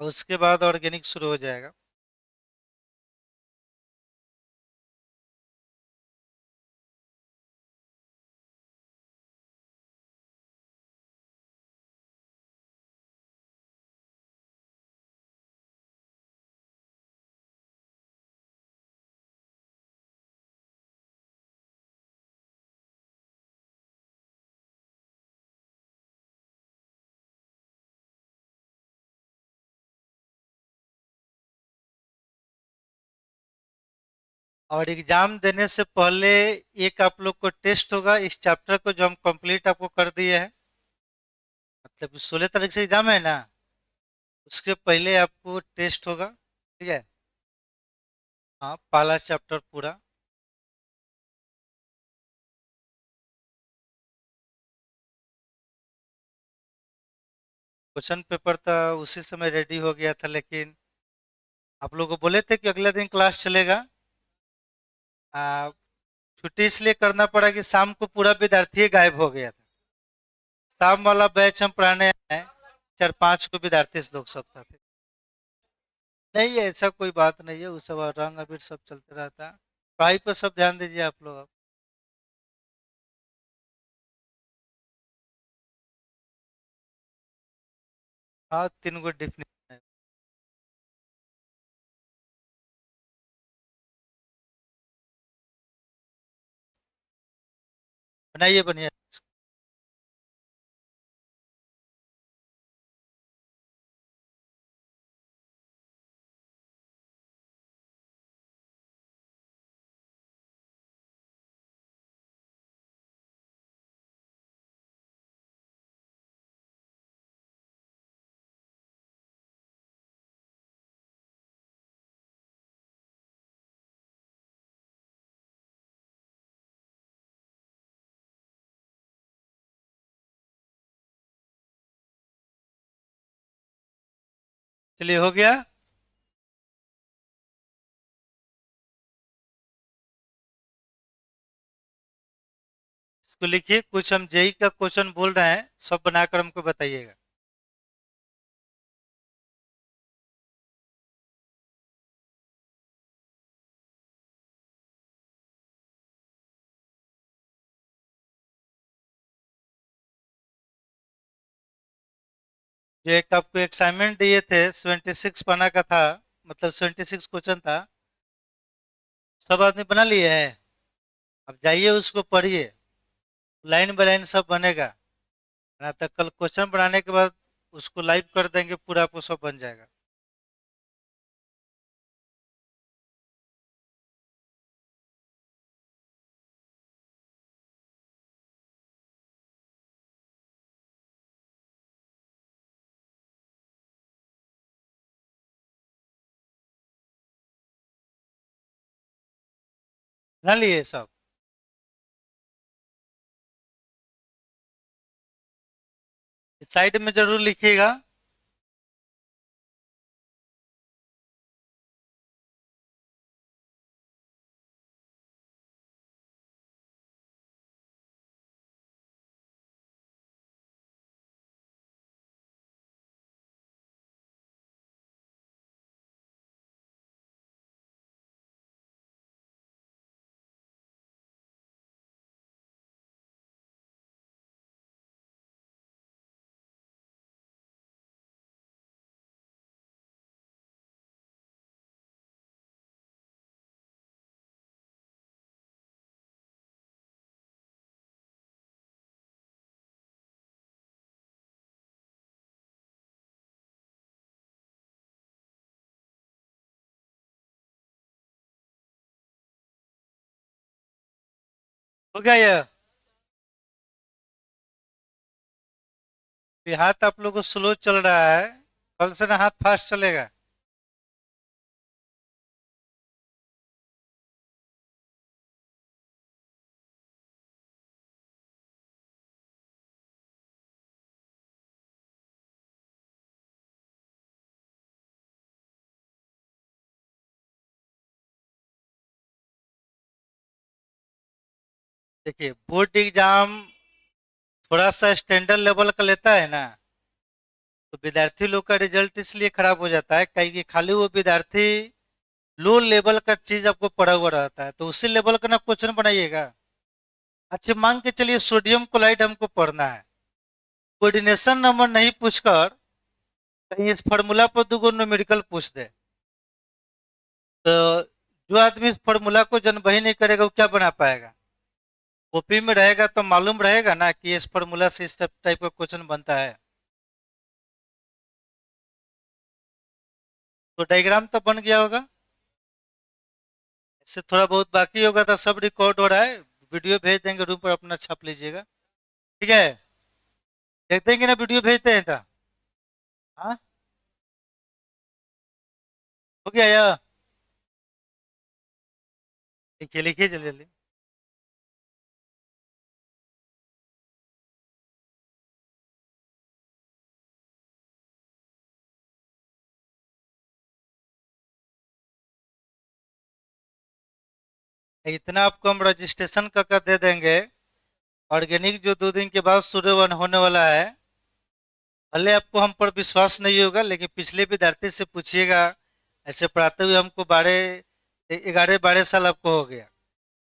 और उसके बाद ऑर्गेनिक शुरू हो जाएगा। और एग्जाम देने से पहले एक आप लोग को टेस्ट होगा, इस चैप्टर को जो हम कंप्लीट आपको कर दिए हैं, मतलब 16 तारीख से एग्जाम है ना, उसके पहले आपको टेस्ट होगा, ठीक है। हाँ, पहला चैप्टर पूरा। क्वेश्चन पेपर तो उसी समय रेडी हो गया था, लेकिन आप लोग को बोले थे कि अगले दिन क्लास चलेगा। आ, छुट्टी इसलिए करना पड़ा कि शाम को पूरा विद्यार्थी गायब हो गया था। शाम वाला बैच हम पढ़ाने हैं, 4-5 को विद्यार्थी लोग सब था। नहीं, ऐसा कोई बात नहीं है, उस सब रंग अबीर सब चलते रहता है। पढ़ाई पर सब ध्यान दीजिए आप लोग अब। हाँ, 3 गो डिफिनेशन है। बनाइए बढ़िया। चलिए हो गया। इसको लिखिए, कुछ हम जेई का क्वेश्चन बोल रहे हैं, सब बनाकर हमको बताइएगा। जो एक आपको असाइनमेंट दिए थे 76 पन्ना का था, मतलब 76 क्वेश्चन था, सब आदमी बना लिए हैं। अब जाइए उसको पढ़िए, लाइन बाय लाइन सब बनेगा। ना तक कल क्वेश्चन बनाने के बाद उसको लाइव कर देंगे, पूरा आपको सब बन जाएगा। बना लिए सब। साइड में जरूर लिखिएगा। हो गया ये? ये हाथ आप लोगों को स्लो चल रहा है, कल से ना हाथ फास्ट चलेगा। देखिए, बोर्ड एग्जाम थोड़ा सा स्टैंडर्ड लेवल का लेता है ना, तो विद्यार्थी लोग का रिजल्ट इसलिए खराब हो जाता है कहीं कि खाली वो विद्यार्थी लो लेवल का चीज आपको पढ़ा हुआ रहता है, तो उसी लेवल का ना क्वेश्चन बनाइएगा। अच्छा मान के चलिए सोडियम क्लोराइड हमको पढ़ना है, कोऑर्डिनेशन नंबर नहीं पूछकर कहीं इस फार्मूला पर दो न्यूमेरिकल पूछ दे, तो जो आदमी इस फार्मूला को जानबूझ ही नहीं करेगा वो क्या बना पाएगा? कॉपी में रहेगा तो मालूम रहेगा ना कि इस फार्मूला से इस टाइप का क्वेश्चन बनता है। तो डायग्राम तो बन गया होगा। इससे थोड़ा बहुत बाकी होगा तो सब रिकॉर्ड हो रहा है, वीडियो भेज देंगे, रूम पर अपना छाप लीजिएगा। ठीक है? देखते हैं कि ना, वीडियो भेजते हैं तो। हाँ, हो गया यार। लिखिए लिखिए जल्दी जल्दी। इतना आपको हम रजिस्ट्रेशन कर दे देंगे। ऑर्गेनिक जो 2 दिन के बाद शुरू होने वाला है, भले आपको हम पर विश्वास नहीं होगा लेकिन पिछले विद्यार्थी से पूछिएगा। ऐसे पढ़ाते हुए हमको 11-12 साल आपको हो गया।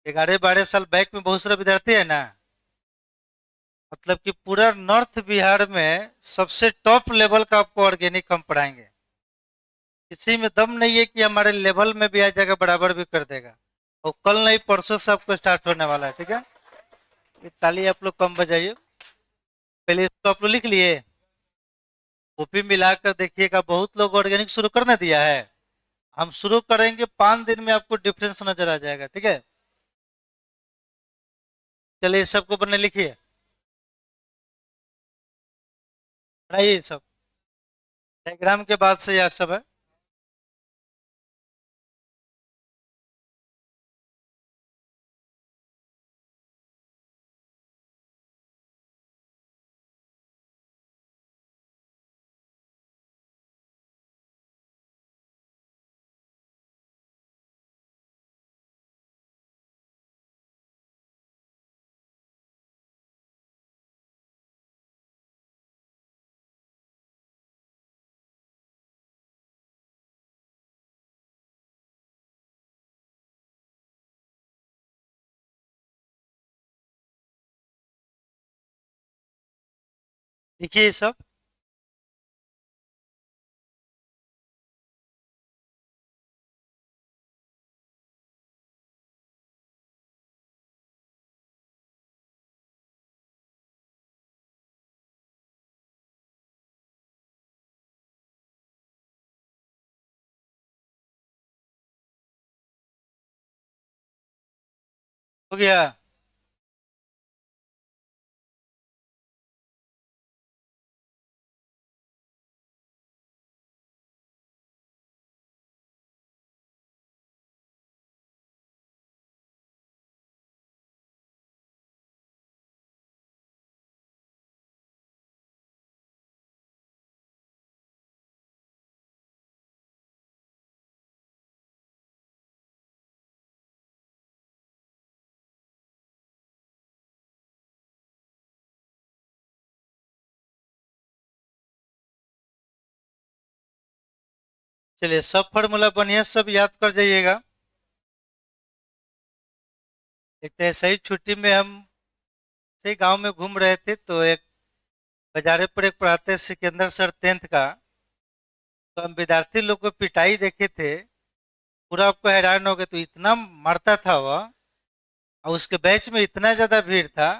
11-12 साल बैक में बहुत सारा विद्यार्थी है ना, मतलब कि पूरा नॉर्थ बिहार में सबसे टॉप लेवल का आपको ऑर्गेनिक हम पढ़ाएंगे। किसी में दम नहीं है कि हमारे लेवल में भी आ जाएगा, बराबर भी कर देगा। और कल नहीं परसों से आपको स्टार्ट होने वाला है। ठीक है? ये ताली आप लोग कम बजाइए। पहले इसको आप लोग लिख लिए, कॉपी मिलाकर देखिएगा। बहुत लोग ऑर्गेनिक शुरू करने दिया है, हम शुरू करेंगे 5 दिन में आपको डिफरेंस नजर आ जाएगा। ठीक है? चलिए इस सबको बने लिखिए, बनाइए सब। डायग्राम के बाद से यह सब है। लिखिए ये सब। हो गया। चलिए, सब फॉर्मूला बढ़िया सब याद कर जाइएगा। एक तो ऐसे ही छुट्टी में हम से गांव में घूम रहे थे, तो एक बाजारे पर एक पढ़ाते सिकंदर सर 10th का। तो हम विद्यार्थी लोग को पिटाई देखे थे, पूरा आपको हैरान हो गए। तो इतना मारता था वह, और उसके बैच में इतना ज्यादा भीड़ था,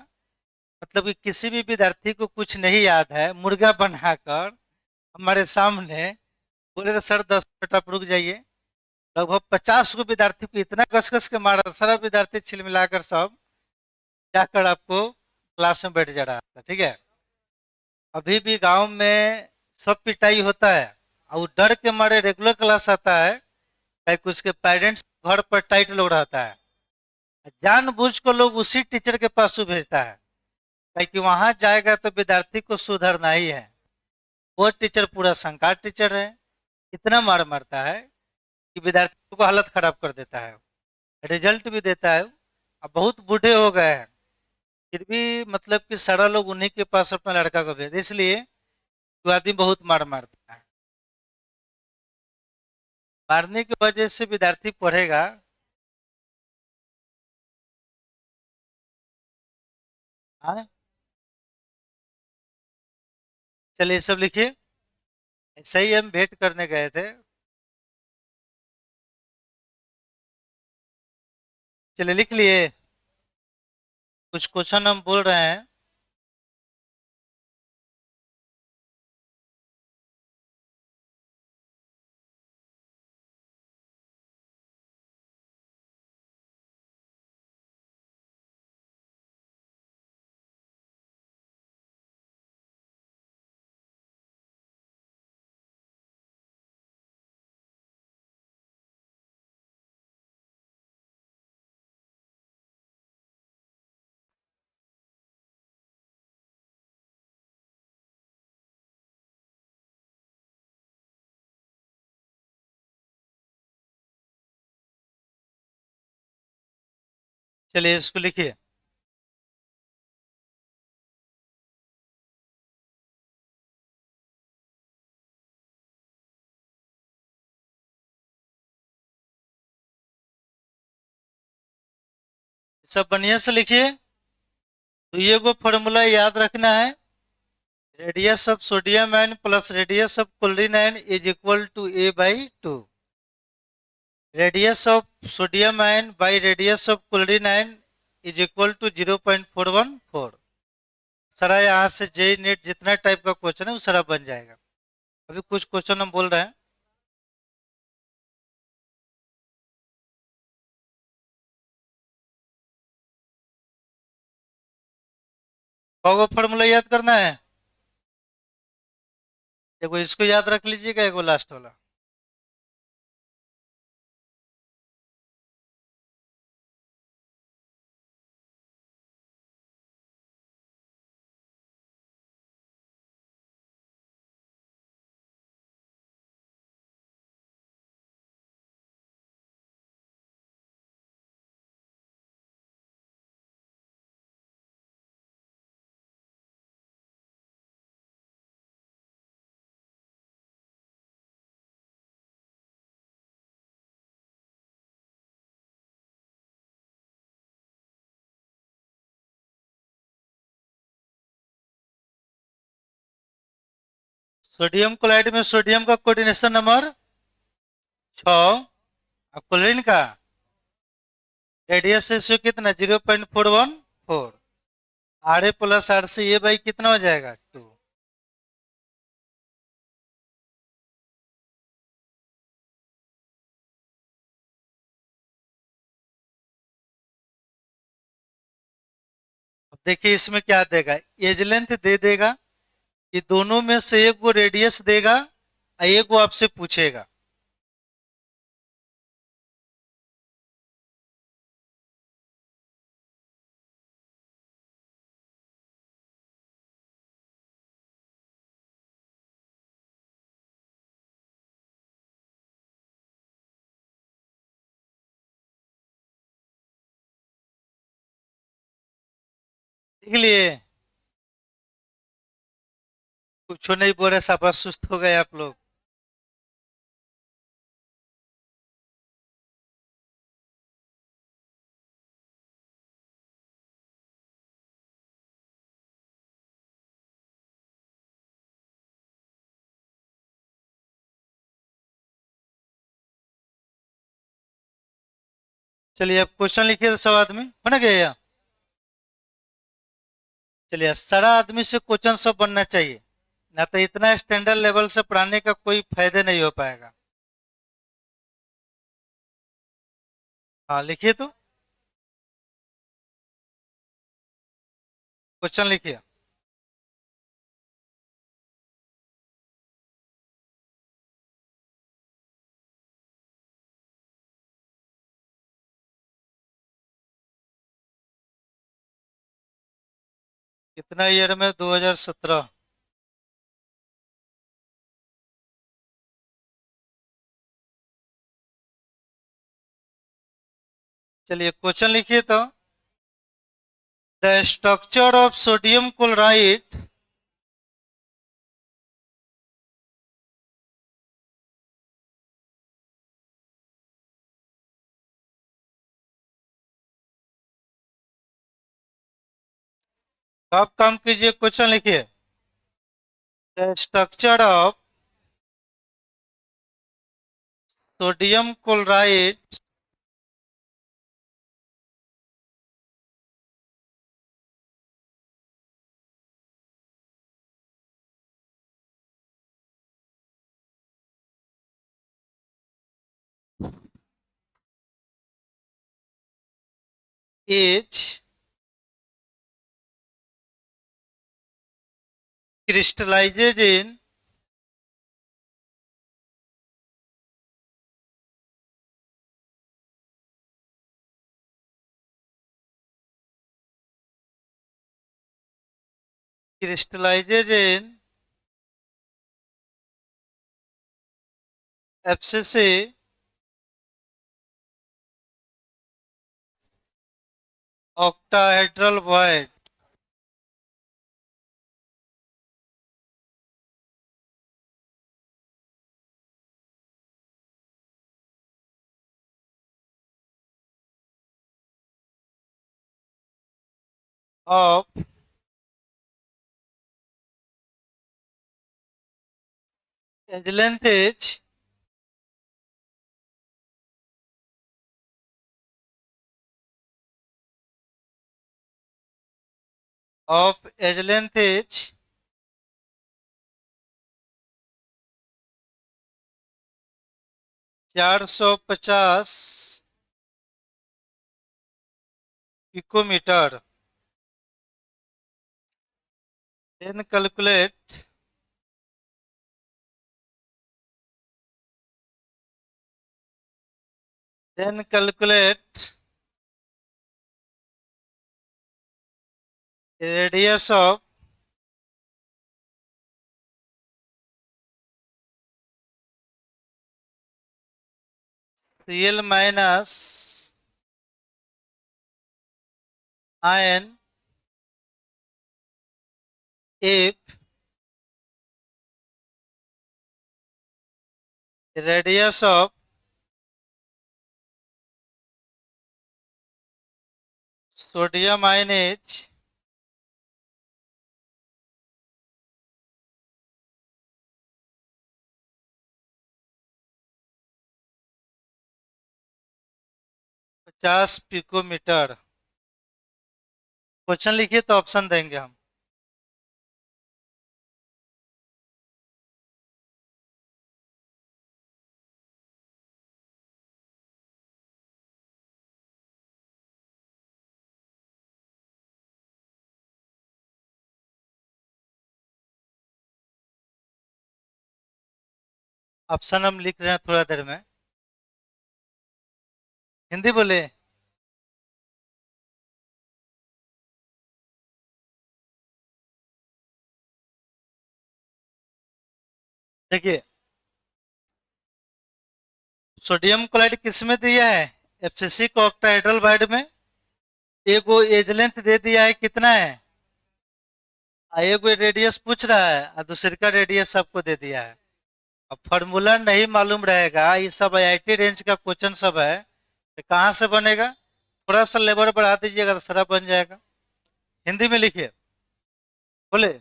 मतलब कि किसी भी विद्यार्थी को कुछ नहीं याद है, मुर्गा बनाकर हमारे सामने बोले तो सर 10 मिनट आप रुक जाइए। लगभग 50 को विद्यार्थी को इतना कस कस के मारा, सारा विद्यार्थी छिलमिलाकर सब जाकर आपको क्लास में बैठ जा रहा था। ठीक है, अभी भी गांव में सब पिटाई होता है, और डर के मारे रेगुलर क्लास आता है, ताकि उसके पेरेंट्स घर पर टाइट लोग रहता है। जानबूझ कर लोग उसी टीचर के पास भेजता है, ताकि वहां जाएगा तो विद्यार्थी को सुधरना ही है। वो टीचर पूरा संकार टीचर है, इतना मार मारता है कि विद्यार्थियों को हालत खराब कर देता है, रिजल्ट भी देता है। अब बहुत बूढ़े हो गए हैं, फिर भी मतलब कि सारा लोग उन्हीं के पास अपना लड़का को भेज, इसलिए वो आदमी बहुत मार मारता है। मारने की वजह से विद्यार्थी पढ़ेगा। हाँ, चलिए सब लिखिए। ऐसे ही हम भेंट करने गए थे। चलिए लिख लिए। कुछ क्वेश्चन हम बोल रहे हैं। चलिए इसको लिखिए। सब बढ़िया से लिखिए। तो ये वो फॉर्मूला याद रखना है। Radius of sodium ion plus radius of chlorine ion is equal to A/2। Radius of sodium ion by radius of chlorine ion is equal to 0.414। सारा यहाँ से जेई नेट जितना टाइप का क्वेश्चन है वो सारा बन जाएगा। अभी कुछ क्वेश्चन हम बोल रहे हैं। कौन फॉर्मूला याद करना है? एगो इसको याद रख लीजिएगा, एगो लास्ट वाला। सोडियम क्लोराइड में सोडियम का कोऑर्डिनेशन नंबर 6, और क्लोरीन का रेडियस रेशियो कितना 0.414। R A plus R C A by कितना हो जाएगा 2। देखिए इसमें क्या देगा, एज लेंथ दे देगा, ये दोनों में से एक वो रेडियस देगा और एक वो आपसे पूछेगा। देख लिए, कुछ नहीं बोले, सब सुस्त हो गए आप लोग। चलिए अब क्वेश्चन लिखिए तो सब आदमी बन गए या? चलिए सारा आदमी से क्वेश्चन सब बनना चाहिए, ना तो इतना स्टैंडर्ड लेवल से पढ़ाने का कोई फायदा नहीं हो पाएगा। हाँ लिखिए तो, क्वेश्चन लिखिए। कितना ईयर में? 2017। चलिए क्वेश्चन लिखिए तो, the structure of sodium chloride आप काम कीजिए, क्वेश्चन लिखिए। The structure of sodium chloride is crystallizes in crystallizes in abscissa octahedral void of edge length is of edge length is 450 picometer, then calculate then calculate radius of Cl minus ion if radius of sodium ion is 50 picometre. Question लिखिए तो option देंगे हम। Option हम लिख रहे हैं थोड़ा देर में। हिंदी बोले। देखिए, सोडियम क्लोराइड किस में दिया है? एफसीसी को ऑक्टाहेड्रल बाइड में। एक वो एज लेंथ दे दिया है, कितना है? एक वो रेडियस पूछ रहा है और दूसरे का रेडियस आपको दे दिया है। अब फॉर्मूला नहीं मालूम रहेगा, ये सब आईआईटी रेंज का क्वेश्चन सब है, तो कहाँ से बनेगा? थोड़ा सा लेबर बढ़ा दीजिएगा तो सारा बन जाएगा। हिंदी में लिखिए, बोले।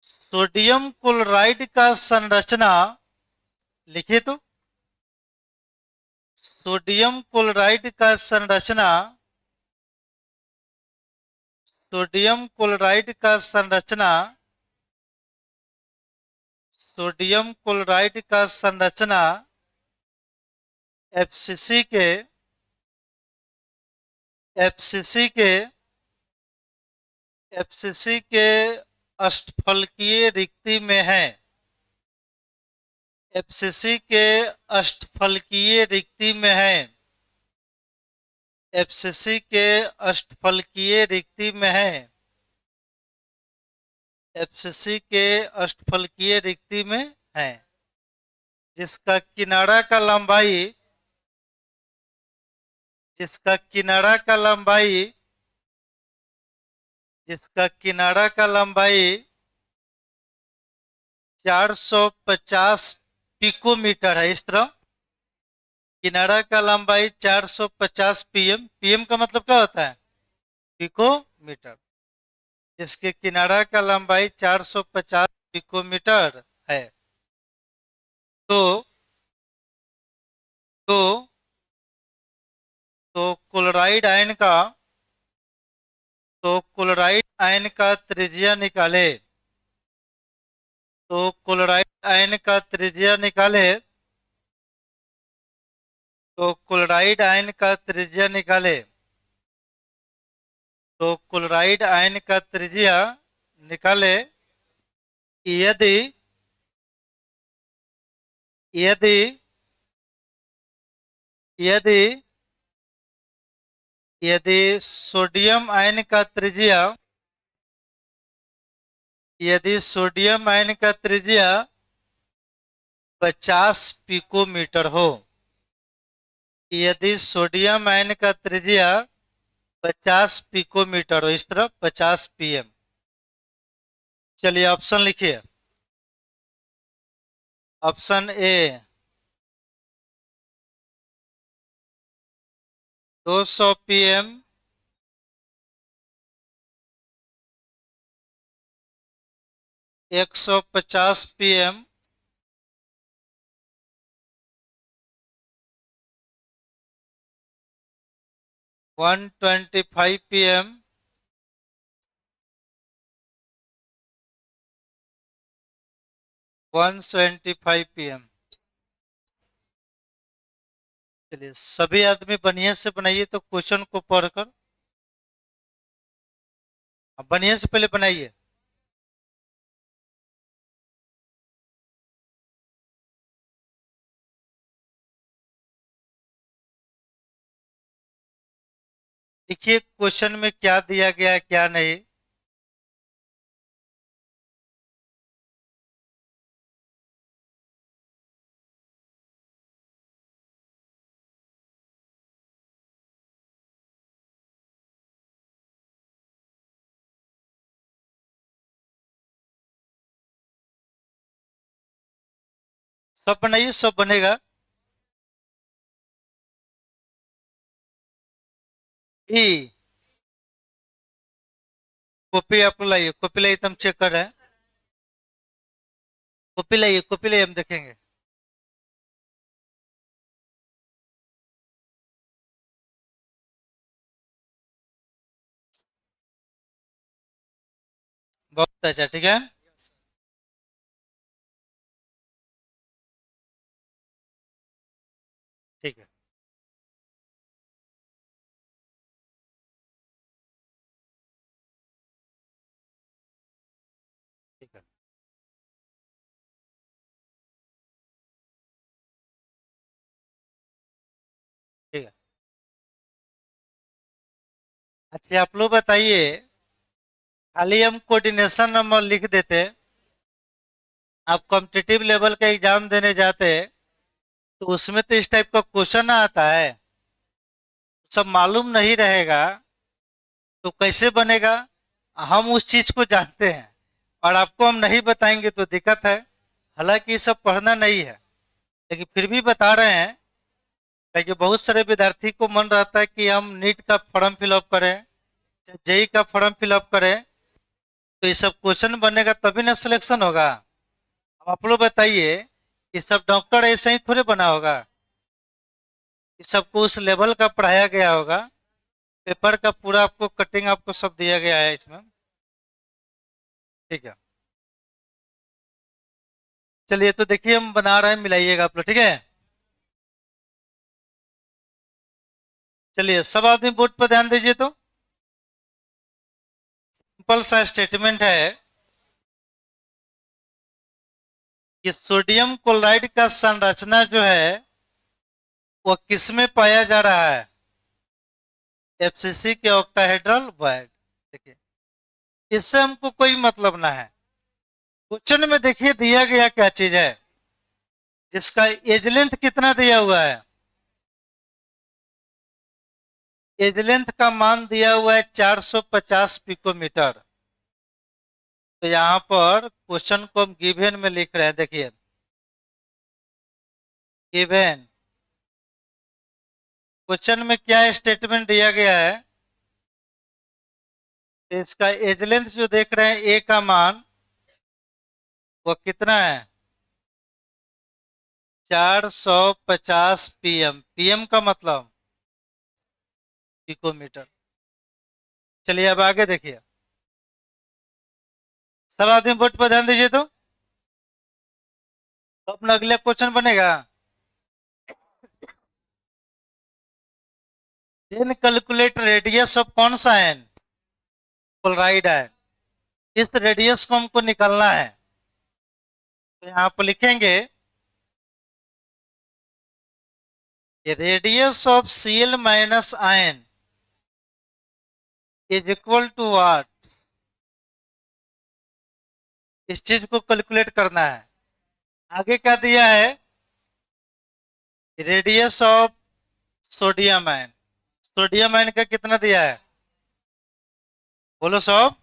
सोडियम क्लोराइड का संरचना, लिखिए तो। सोडियम क्लोराइड का संरचना, सोडियम क्लोराइड का संरचना, सोडियम क्लोराइड का संरचना एफसीसी के, एफसीसी के, एफसीसी के अष्टफलकीय रिक्ति में है। एफसीसी के अष्टफलकीय रिक्ति में है। एफसीसी के अष्टफलकीय रिक्ति में है। एफसीसी के अष्टफलकीय रिक्ति में है, जिसका किनारा का लंबाई, जिसका किनारा का लंबाई, जिसका किनारा का लंबाई 450 पिकोमीटर है। इस तरह किनारा का लंबाई 450 पीएम, पीएम का मतलब क्या होता है? पिकोमीटर। जिसके किनारा का लंबाई 450 पिकोमीटर है। तो तो तो क्लोराइड आयन का, तो क्लोराइड आयन का त्रिज्या निकाले। तो क्लोराइड आयन का त्रिज्या निकाले। तो क्लोराइड आयन का त्रिज्या निकाले। तो क्लोराइड आयन का त्रिज्या निकाले। यदि, यदि, यदि, यदि सोडियम आयन का त्रिज्या, यदि सोडियम आयन का त्रिज्या 50 पिकोमीटर हो, यदि सोडियम आयन का त्रिज्या 50 पिकोमीटर हो, इस तरह 50 पीएम। चलिए ऑप्शन लिखिए। Option A 200 PM, 150 PM, 125 PM, 175 PM. चलिए सभी आदमी बढ़िया से बनाइए तो क्वेश्चन को पढ़कर। अब बढ़िया से पहले बनाइए। देखिए क्वेश्चन में क्या दिया गया है क्या नहीं। सब बनाइए, सब बनेगा। ई, कॉपी आप लाइए, कॉपी लाइए तो हम चेक कर रहे हैं। कॉपी लाइए, कॉपी लाइए, हम देखेंगे। बहुत अच्छा, ठीक है। ठीक है, ठीक है। अच्छा आप लोग बताइए, खाली हम कोऑर्डिनेशन नंबर लिख देते, आप कॉम्पिटिटिव लेवल का एग्जाम देने जाते तो उसमें तो इस टाइप का क्वेश्चन आता है, सब मालूम नहीं रहेगा तो कैसे बनेगा। हम उस चीज को जानते हैं और आपको हम नहीं बताएंगे तो दिक्कत है। हालांकि ये सब पढ़ना नहीं है, लेकिन फिर भी बता रहे हैं, ताकि बहुत सारे विद्यार्थी को मन रहता है कि हम नीट का फॉर्म फिलअप करें, जेई का फॉर्म फिलअप करें, तो ये सब क्वेश्चन बनेगा तभी ना सिलेक्शन होगा। अब आप लोग बताइए, ये सब डॉक्टर ऐसे ही थोड़े बना होगा, इस सबको उस लेवल का पढ़ाया गया होगा। पेपर का पूरा आपको कटिंग आपको सब दिया गया है इसमें। ठीक है, चलिए तो देखिए हम बना रहे हैं, मिलाइएगा आप लोग, ठीक है। चलिए सब आदमी बोर्ड पर ध्यान दीजिए। तो सिंपल सा स्टेटमेंट है कि सोडियम क्लोराइड का संरचना जो है वो किसमें पाया जा रहा है, एफसीसी के ऑक्टाहेड्रल बॉन्ड। देखिए, इससे हमको कोई मतलब ना है। क्वेश्चन में देखिए दिया गया क्या चीज है, जिसका एज लेंथ कितना दिया हुआ है, एज लेंथ का मान दिया हुआ है 450 पिकोमीटर। तो यहाँ पर क्वेश्चन को हम गिवन में लिख रहे हैं, देखिए गिवन क्वेश्चन में क्या स्टेटमेंट दिया गया है। तो इसका एज लेंथ जो देख रहे हैं, ए का मान वो कितना है, 450 पीएम, पीएम का मतलब पिकोमीटर। चलिए अब आगे देखिए, सब आदमी बोर्ड पर ध्यान दीजिए। तो अपना अगला क्वेश्चन बनेगा, देन कैलकुलेट रेडियस ऑफ कौन सा है, क्लोराइड है। इस रेडियस को हमको निकालना है। तो यहाँ पर लिखेंगे radius of Cl minus ion is equal to what. इस चीज को कैलकुलेट करना है। आगे क्या दिया है, radius of sodium ion, sodium ion का कितना दिया है, बोलो सब।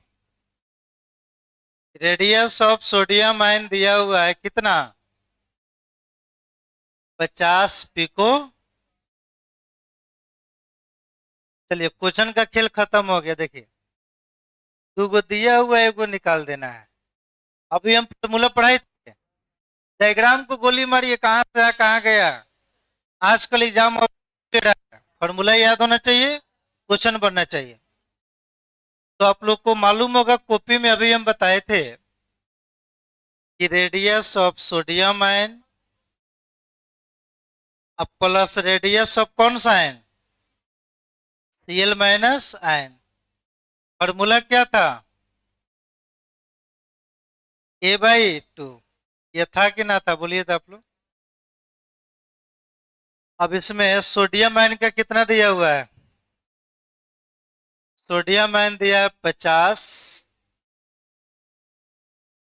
रेडियस ऑफ सोडियम आयन दिया हुआ है कितना, 50 पिको। चलिए क्वेश्चन का खेल खत्म हो गया। देखिए दो गो दिया हुआ है, एक गो निकाल देना है। अभी हम फॉर्मूला पढ़ाए थे, डायग्राम को गोली मारिए, कहां से आया कहां गया। आजकल एग्जाम फॉर्मूला याद होना चाहिए, क्वेश्चन बनना चाहिए। तो आप लोग को मालूम होगा, कॉपी में अभी हम बताए थे कि रेडियस ऑफ सोडियम आयन अब प्लस रेडियस ऑफ कौन सा ion, Cl minus ion. Formula क्या था, A/2। ये था कि ना था, बोलिए तो आप लोग। अब इसमें सोडियम आयन का कितना दिया हुआ है, सोडियम आयन दिया है 50,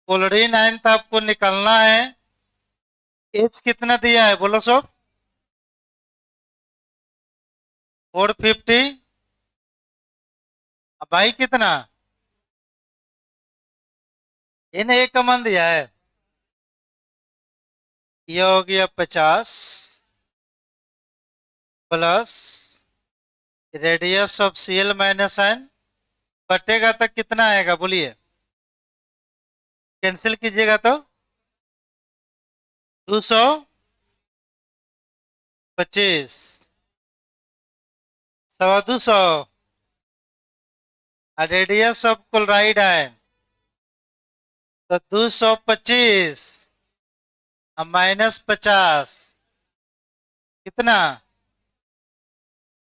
क्लोरीन आयन तो आपको निकालना है, एच कितना दिया है बोलो सब, 450। अब भाई कितना, इन्हें एक का मान दिया है, ये हो गया 50 plus radius of Cl minus ion, कटेगा तो कितना आएगा बोलिए, कैंसिल कीजिएगा तो 225, 250। रेडियस ऑफ क्लोराइड आयन तो 225 अब -50 कितना,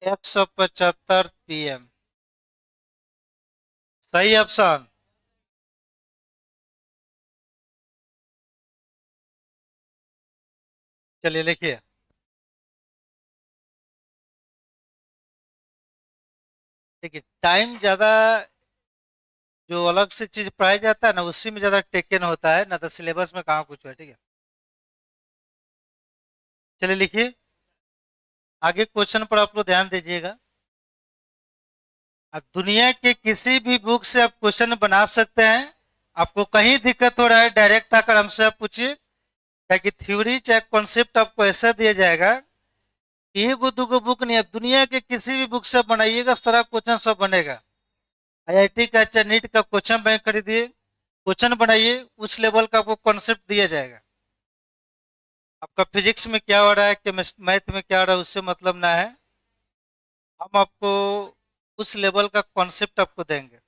175 पीएम। सही ऑप्शन। चलिए लिखिए, देखिए टाइम ज्यादा जो अलग से चीज पढ़ाया जाता है ना उसी में ज्यादा टेकन होता है ना, तो सिलेबस में कहाँ कुछ है, ठीक है। चलिए लिखिए, आगे क्वेश्चन पर आप लोग ध्यान दीजिएगा। अब दुनिया के किसी भी बुक से आप क्वेश्चन बना सकते हैं। आपको कहीं दिक्कत हो रहा है डायरेक्ट आकर हमसे आप पूछिए, क्या कि थ्योरी चाहे कॉन्सेप्ट आपको ऐसा दिया जाएगा कि एगो दूगो बुक नहीं, आप दुनिया के किसी भी बुक से बनाइएगा सारा क्वेश्चन सब बनेगा। आईआईटी का चाहे नीट का क्वेश्चन बैंक खरीदिए, क्वेश्चन बनाइए, उस लेवल का आपको कॉन्सेप्ट दिया जाएगा। आपका फिजिक्स में क्या हो रहा है, केमिस्ट्री मैथ में क्या हो रहा है, उससे मतलब ना है। हम आपको उस लेवल का कॉन्सेप्ट आपको देंगे।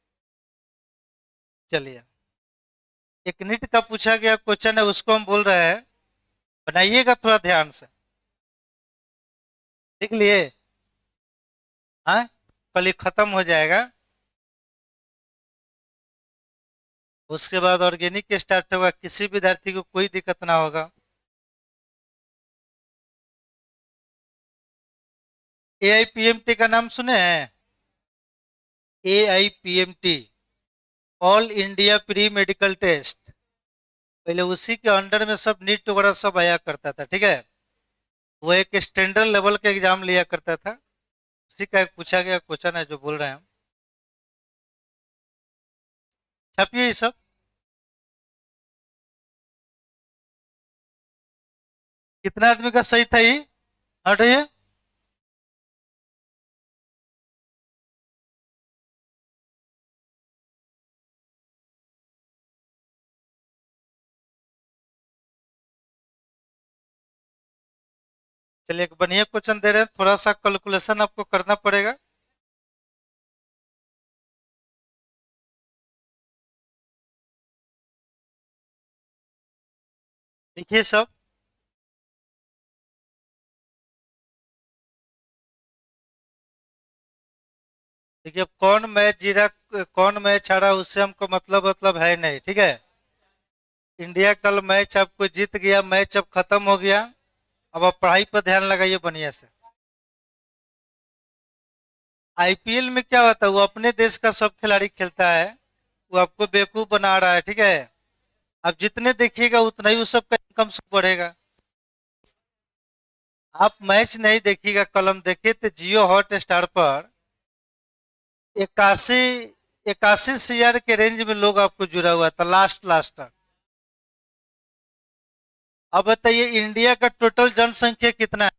चलिए, एक नीट का पूछा गया क्वेश्चन है, उसको हम बोल रहे हैं, बनाइएगा थोड़ा ध्यान से। लिख लिए? हाँ, कल ये खत्म हो जाएगा, उसके बाद ऑर्गेनिक स्टार्ट होगा, किसी विद्यार्थी को कोई दिक्कत ना होगा। एआईपीएमटी का नाम सुने हैं? AIPMT, all India pre medical test. पहले उसी के अंडर में सब नीट वगैरह सब आया करता था, ठीक है। वो एक स्टैंडर्ड लेवल का एग्जाम लिया करता था। उसी का एक पूछा गया क्वेश्चन है जो बोल रहे हैं हम। छपिए ये सब। कितना आदमी का सही था ये? हटिए। चलिए, एक बढ़िया क्वेश्चन दे रहे हैं, थोड़ा सा कैलकुलेशन आपको करना पड़ेगा। देखिए सब। देखिए, अब कौन मैच जीरा कौन मैच हारा उससे हमको मतलब है नहीं, ठीक है। इंडिया कल मैच आपको जीत गया, मैच अब खत्म हो गया। अब आप पढ़ाई पर ध्यान लगाइए बढ़िया से। आईपीएल में क्या होता है, वो अपने देश का सब खिलाड़ी खेलता है, वो आपको बेवकूफ बना रहा है, ठीक है। आप जितने देखिएगा उतना ही उस सबका इनकम बढ़ेगा। आप मैच नहीं देखिएगा, कल हम देखे थे जियो हॉट स्टार पर 81 81 CR के रेंज में लोग आपको जुड़ा हुआ था लास्ट लास्ट तक। अब बताइए इंडिया का टोटल जनसंख्या कितना है?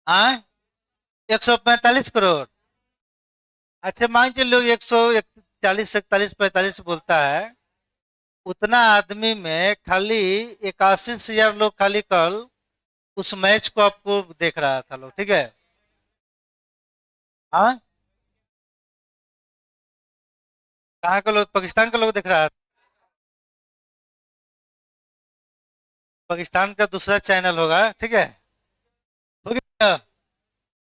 हाँ, 145 करोड़। अच्छा मान चलिए लोग 140 41 45 बोलता है, उतना आदमी में खाली 81 CR लोग खाली कल उस मैच को आपको देख रहा था लोग, ठीक है। हाँ, कहाँ का लोग? पाकिस्तान का लोग देख रहा है। पाकिस्तान का दूसरा चैनल होगा, ठीक है। हो गया?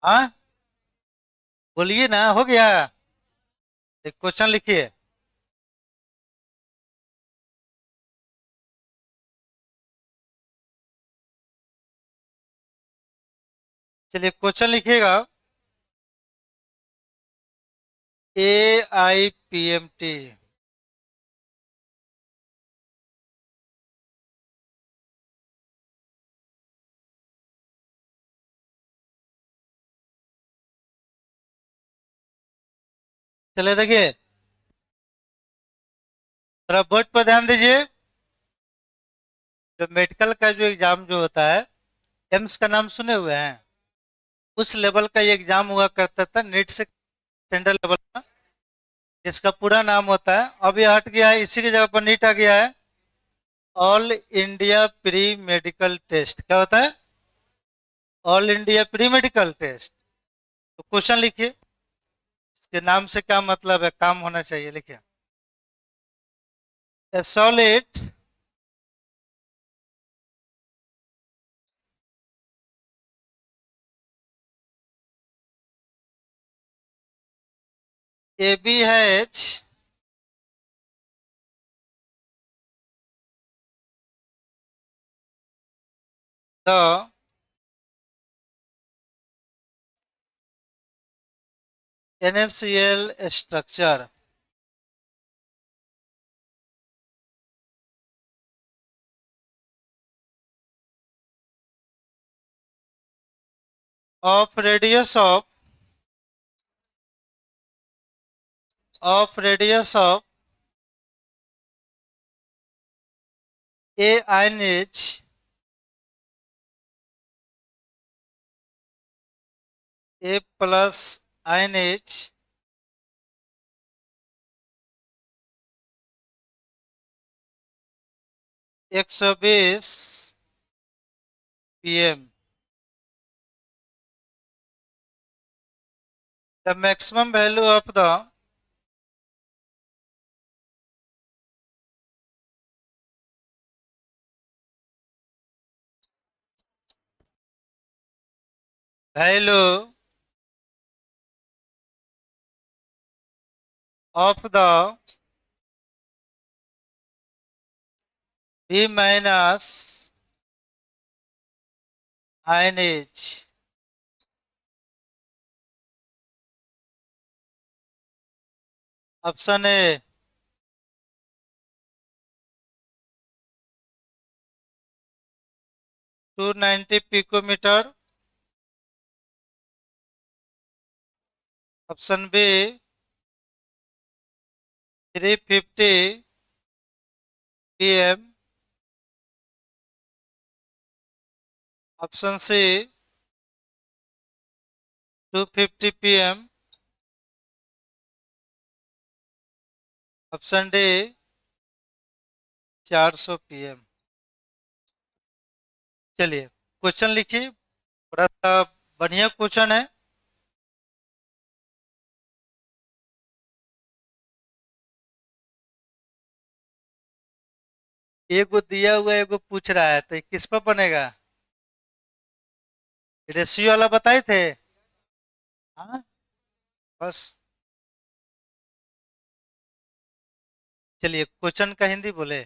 हाँ, बोलिए ना, हो गया। एक क्वेश्चन लिखिए। चलिए क्वेश्चन लिखिएगा। AIPMT। चलिए देखिए, थोड़ा बोर्ड पर ध्यान दीजिए। जो मेडिकल का जो एग्जाम जो होता है, एम्स का नाम सुने हुए हैं? उस लेवल का ये एग्जाम हुआ करता था, नीट से स्टैंडर्ड लेवल का, जिसका पूरा नाम होता है, अब ये हट गया है, इसी की जगह पर नीट आ गया है। All India pre medical test क्या होता है? All India pre medical test. तो क्वेश्चन लिखिए, इसके नाम से क्या मतलब है, काम होना चाहिए, लिखिए। A solid ABH the NaCl structure of radius of A ion H A plus ion H 120 pm. The maximum value of the value of the B minus ion H option A 290 picometer, option B 350 pm, option C 250 pm, option D 400 pm। चलिए question लिखिए, थोड़ा सा बढ़िया question है। एगो दिया हुआ एगो पूछ रहा है, तो ये किस पर बनेगा? रेशियो वाला बताए थे। हाँ बस। चलिए क्वेश्चन का हिंदी बोले।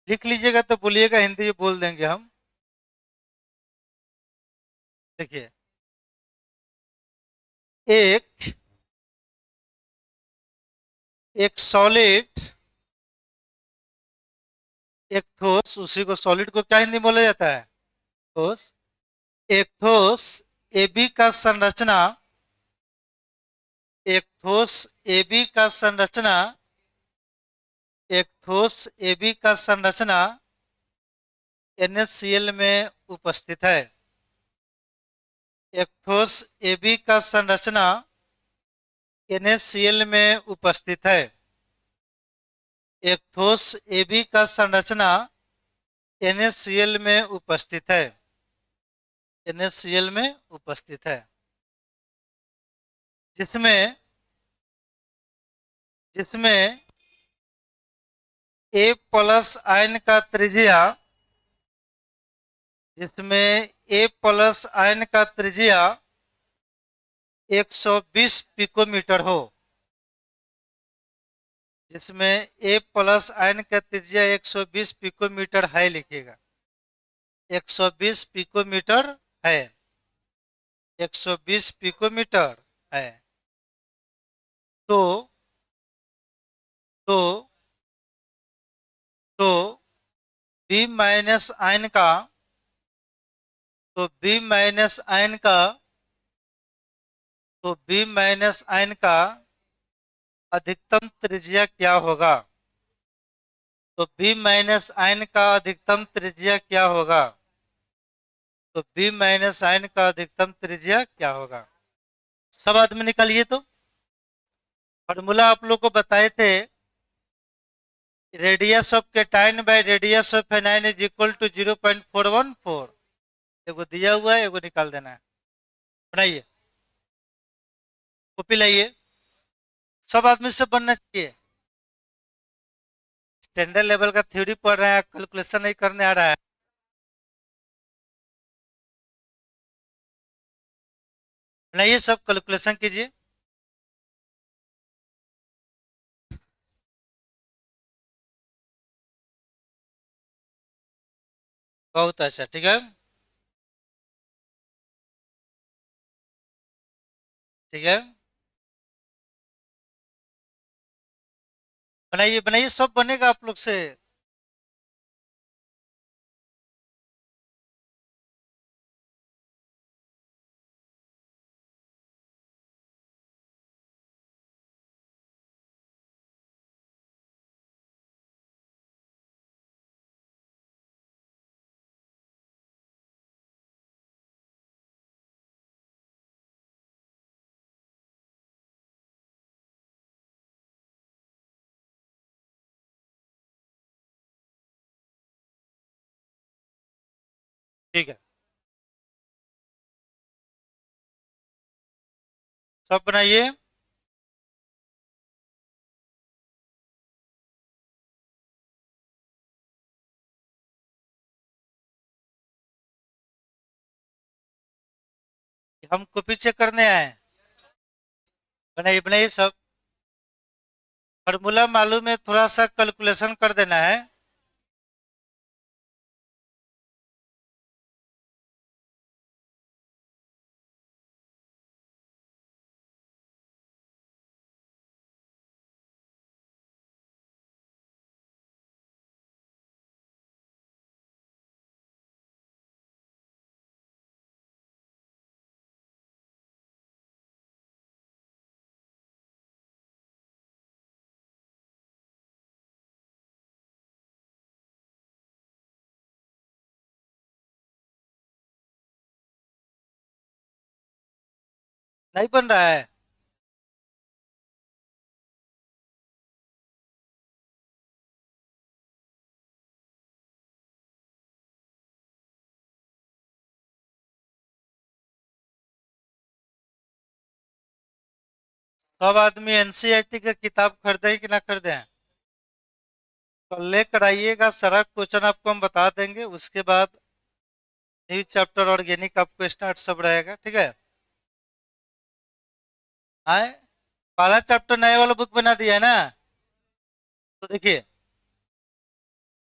लिख लीजिएगा तो बोलिएगा, हिंदी बोल देंगे हम। देखिए, एक एक सॉलिड, एक ठोस, उसी को सॉलिड को क्या हिंदी बोला जाता है? ठोस। एक ठोस एबी का संरचना, एक ठोस एबी का संरचना, एक ठोस एबी का संरचना NaCl में उपस्थित है। एक ठोस एबी का संरचना NaCl में उपस्थित है। एक ठोस एबी का संरचना NaCl में उपस्थित है। NaCl में उपस्थित है, जिसमें जिसमें A प्लस आयन का त्रिज्या, जिसमें A प्लस आयन का त्रिज्या 120 पिकोमीटर हो, जिसमें A प्लस आयन का त्रिज्या 120 पिकोमीटर है, लिखिएगा 120 पिकोमीटर है, 120 पिकोमीटर है। तो तो तो B माइनस आयन का तो B माइनस आयन का तो B माइनस आयन का अधिकतम त्रिज्या क्या होगा? तो B माइनस आयन का अधिकतम त्रिज्या क्या होगा? तो B माइनस आयन का अधिकतम त्रिज्या क्या होगा? सब आदमी निकालिए। तो फॉर्मूला आप लोग को बताए थे, radius of cation by radius of anion is equal to 0.414। एगो दिया हुआ है, एगो निकाल देना है। बनाइए, कॉपी लाइए, सब आदमी से बनना चाहिए। स्टैंडर्ड लेवल का थ्योरी पढ़ रहे हैं, कैलकुलेशन नहीं करने आ रहा है। बनाइए, सब कैलकुलेशन कीजिए। बहुत अच्छा, ठीक है। ठीक है, बनाइए बनाइए, सब बनेगा आप लोग से। ठीक है, सब बनाइए। हमको पीछे करने आए। बनाइए बनाइए सब। फॉर्मूला मालूम है, थोड़ा सा कैलकुलेशन कर देना है। नहीं बन रहा है। सब आदमी एनसीईआरटी का किताब खरीदे कि ना खरीदे? तो लेकर आइएगा, सारा क्वेश्चन आपको हम बता देंगे। उसके बाद न्यू चैप्टर ऑर्गेनिक आपको स्टार्ट सब रहेगा, ठीक है। हाँ, पहला चैप्टर नए वाला बुक बना दिया है ना? तो देखिए,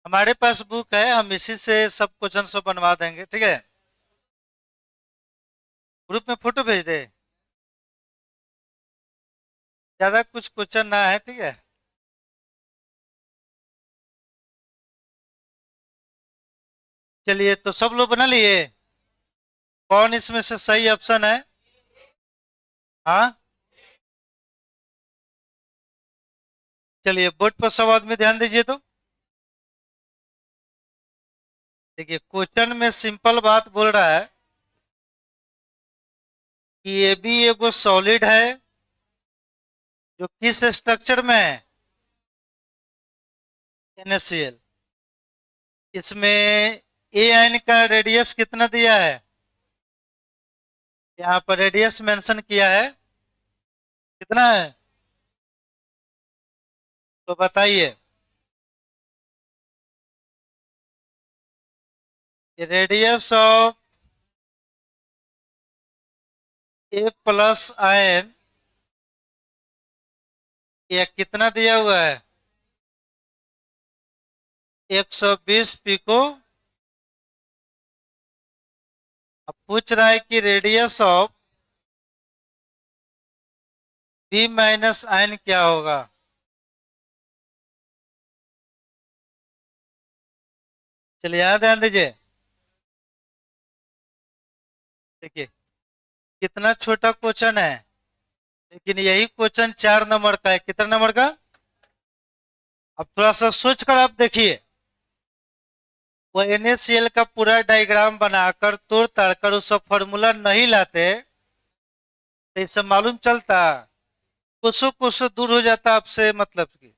हमारे पास बुक है, हम इसी से सब क्वेश्चन सब बनवा देंगे, ठीक है। ग्रुप में फोटो भेज दे, ज्यादा कुछ क्वेश्चन ना है, ठीक है। चलिए, तो सब लोग बना लिए। कौन इसमें से सही ऑप्शन है? हाँ, चलिए बोर्ड पर सब आदमी ध्यान दीजिए। तो देखिए, क्वेश्चन में सिंपल बात बोल रहा है कि ये भी एगो सॉलिड है जो किस स्ट्रक्चर में है? NaCl। इसमें ए आयन का रेडियस कितना दिया है? यहाँ पर रेडियस मेंशन किया है, कितना है? तो बताइए। Radius of A plus ion ये कितना दिया हुआ है? 120 पिको। अब पूछ रहा है कि radius of B minus ion क्या होगा? चलिए यहाँ ध्यान दीजिए। देखिए, कितना छोटा क्वेश्चन है, लेकिन यही क्वेश्चन 4 नंबर का है। कितना नंबर का? अब थोड़ा सा सोच कर आप देखिए। वो NaCl का पूरा डायग्राम बनाकर तोड़ ताड़ कर उसका फॉर्मूला नहीं लाते तो इससे मालूम चलता, कुछ कुछ दूर हो जाता आपसे। मतलब कि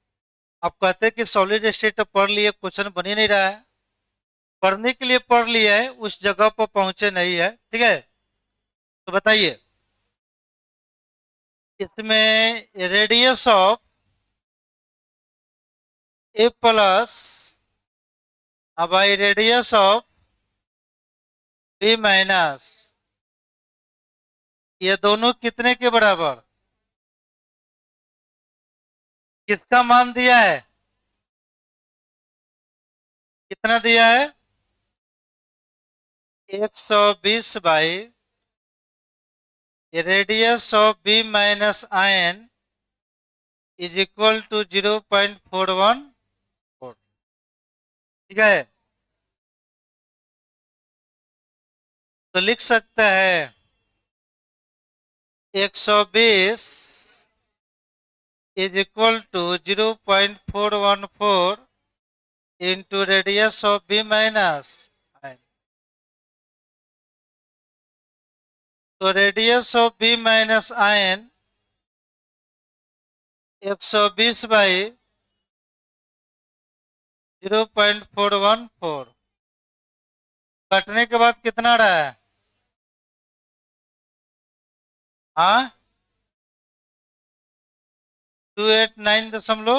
आप कहते हैं कि सॉलिड स्टेट पढ़ लिए, क्वेश्चन बन ही नहीं रहा है। पढ़ने के लिए पढ़ लिया है, उस जगह पर पहुंचे नहीं है, ठीक है। तो बताइए, इसमें radius of A plus by radius of B minus ये दोनों कितने के बराबर? किसका मान दिया है? कितना दिया है? 120 by radius of B minus ion is equal to 0.414। ठीक है, तो लिख सकते हैं 120 is equal to 0.414 into radius of B minus ion. तो radius of B minus ion 120 by 0.414 कटने के बाद कितना रहा है? हाँ, 289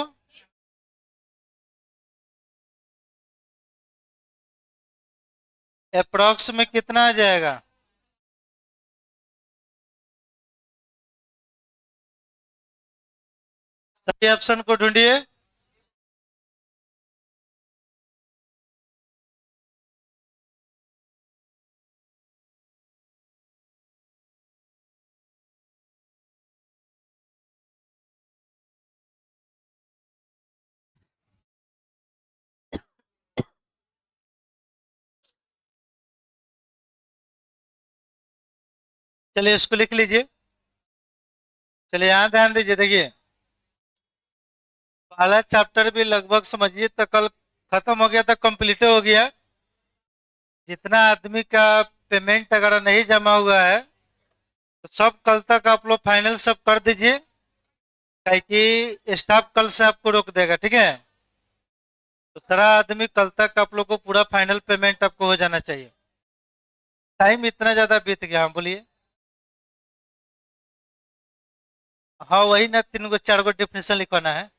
अप्रोक्स में कितना आ जाएगा? सभी ऑप्शन को ढूंढिए। चलिए इसको लिख लीजिए। चलिए यहाँ ध्यान दीजिए, देखिए पहला चैप्टर भी लगभग समझिए तो कल खत्म हो गया था, कंप्लीट हो गया। जितना आदमी का पेमेंट अगर नहीं जमा हुआ है तो सब कल तक आप लोग फाइनल सब कर दीजिए, ताकि स्टाफ कल से आपको रोक देगा। ठीक है, तो सारा आदमी कल तक आप लोग को पूरा फाइनल पेमेंट आपको हो जाना चाहिए। टाइम इतना ज्यादा बीत गया। हाँ बोलिए। हाँ वही ना, 3 गो 4 गो डिफिनेशन लिखवाना है।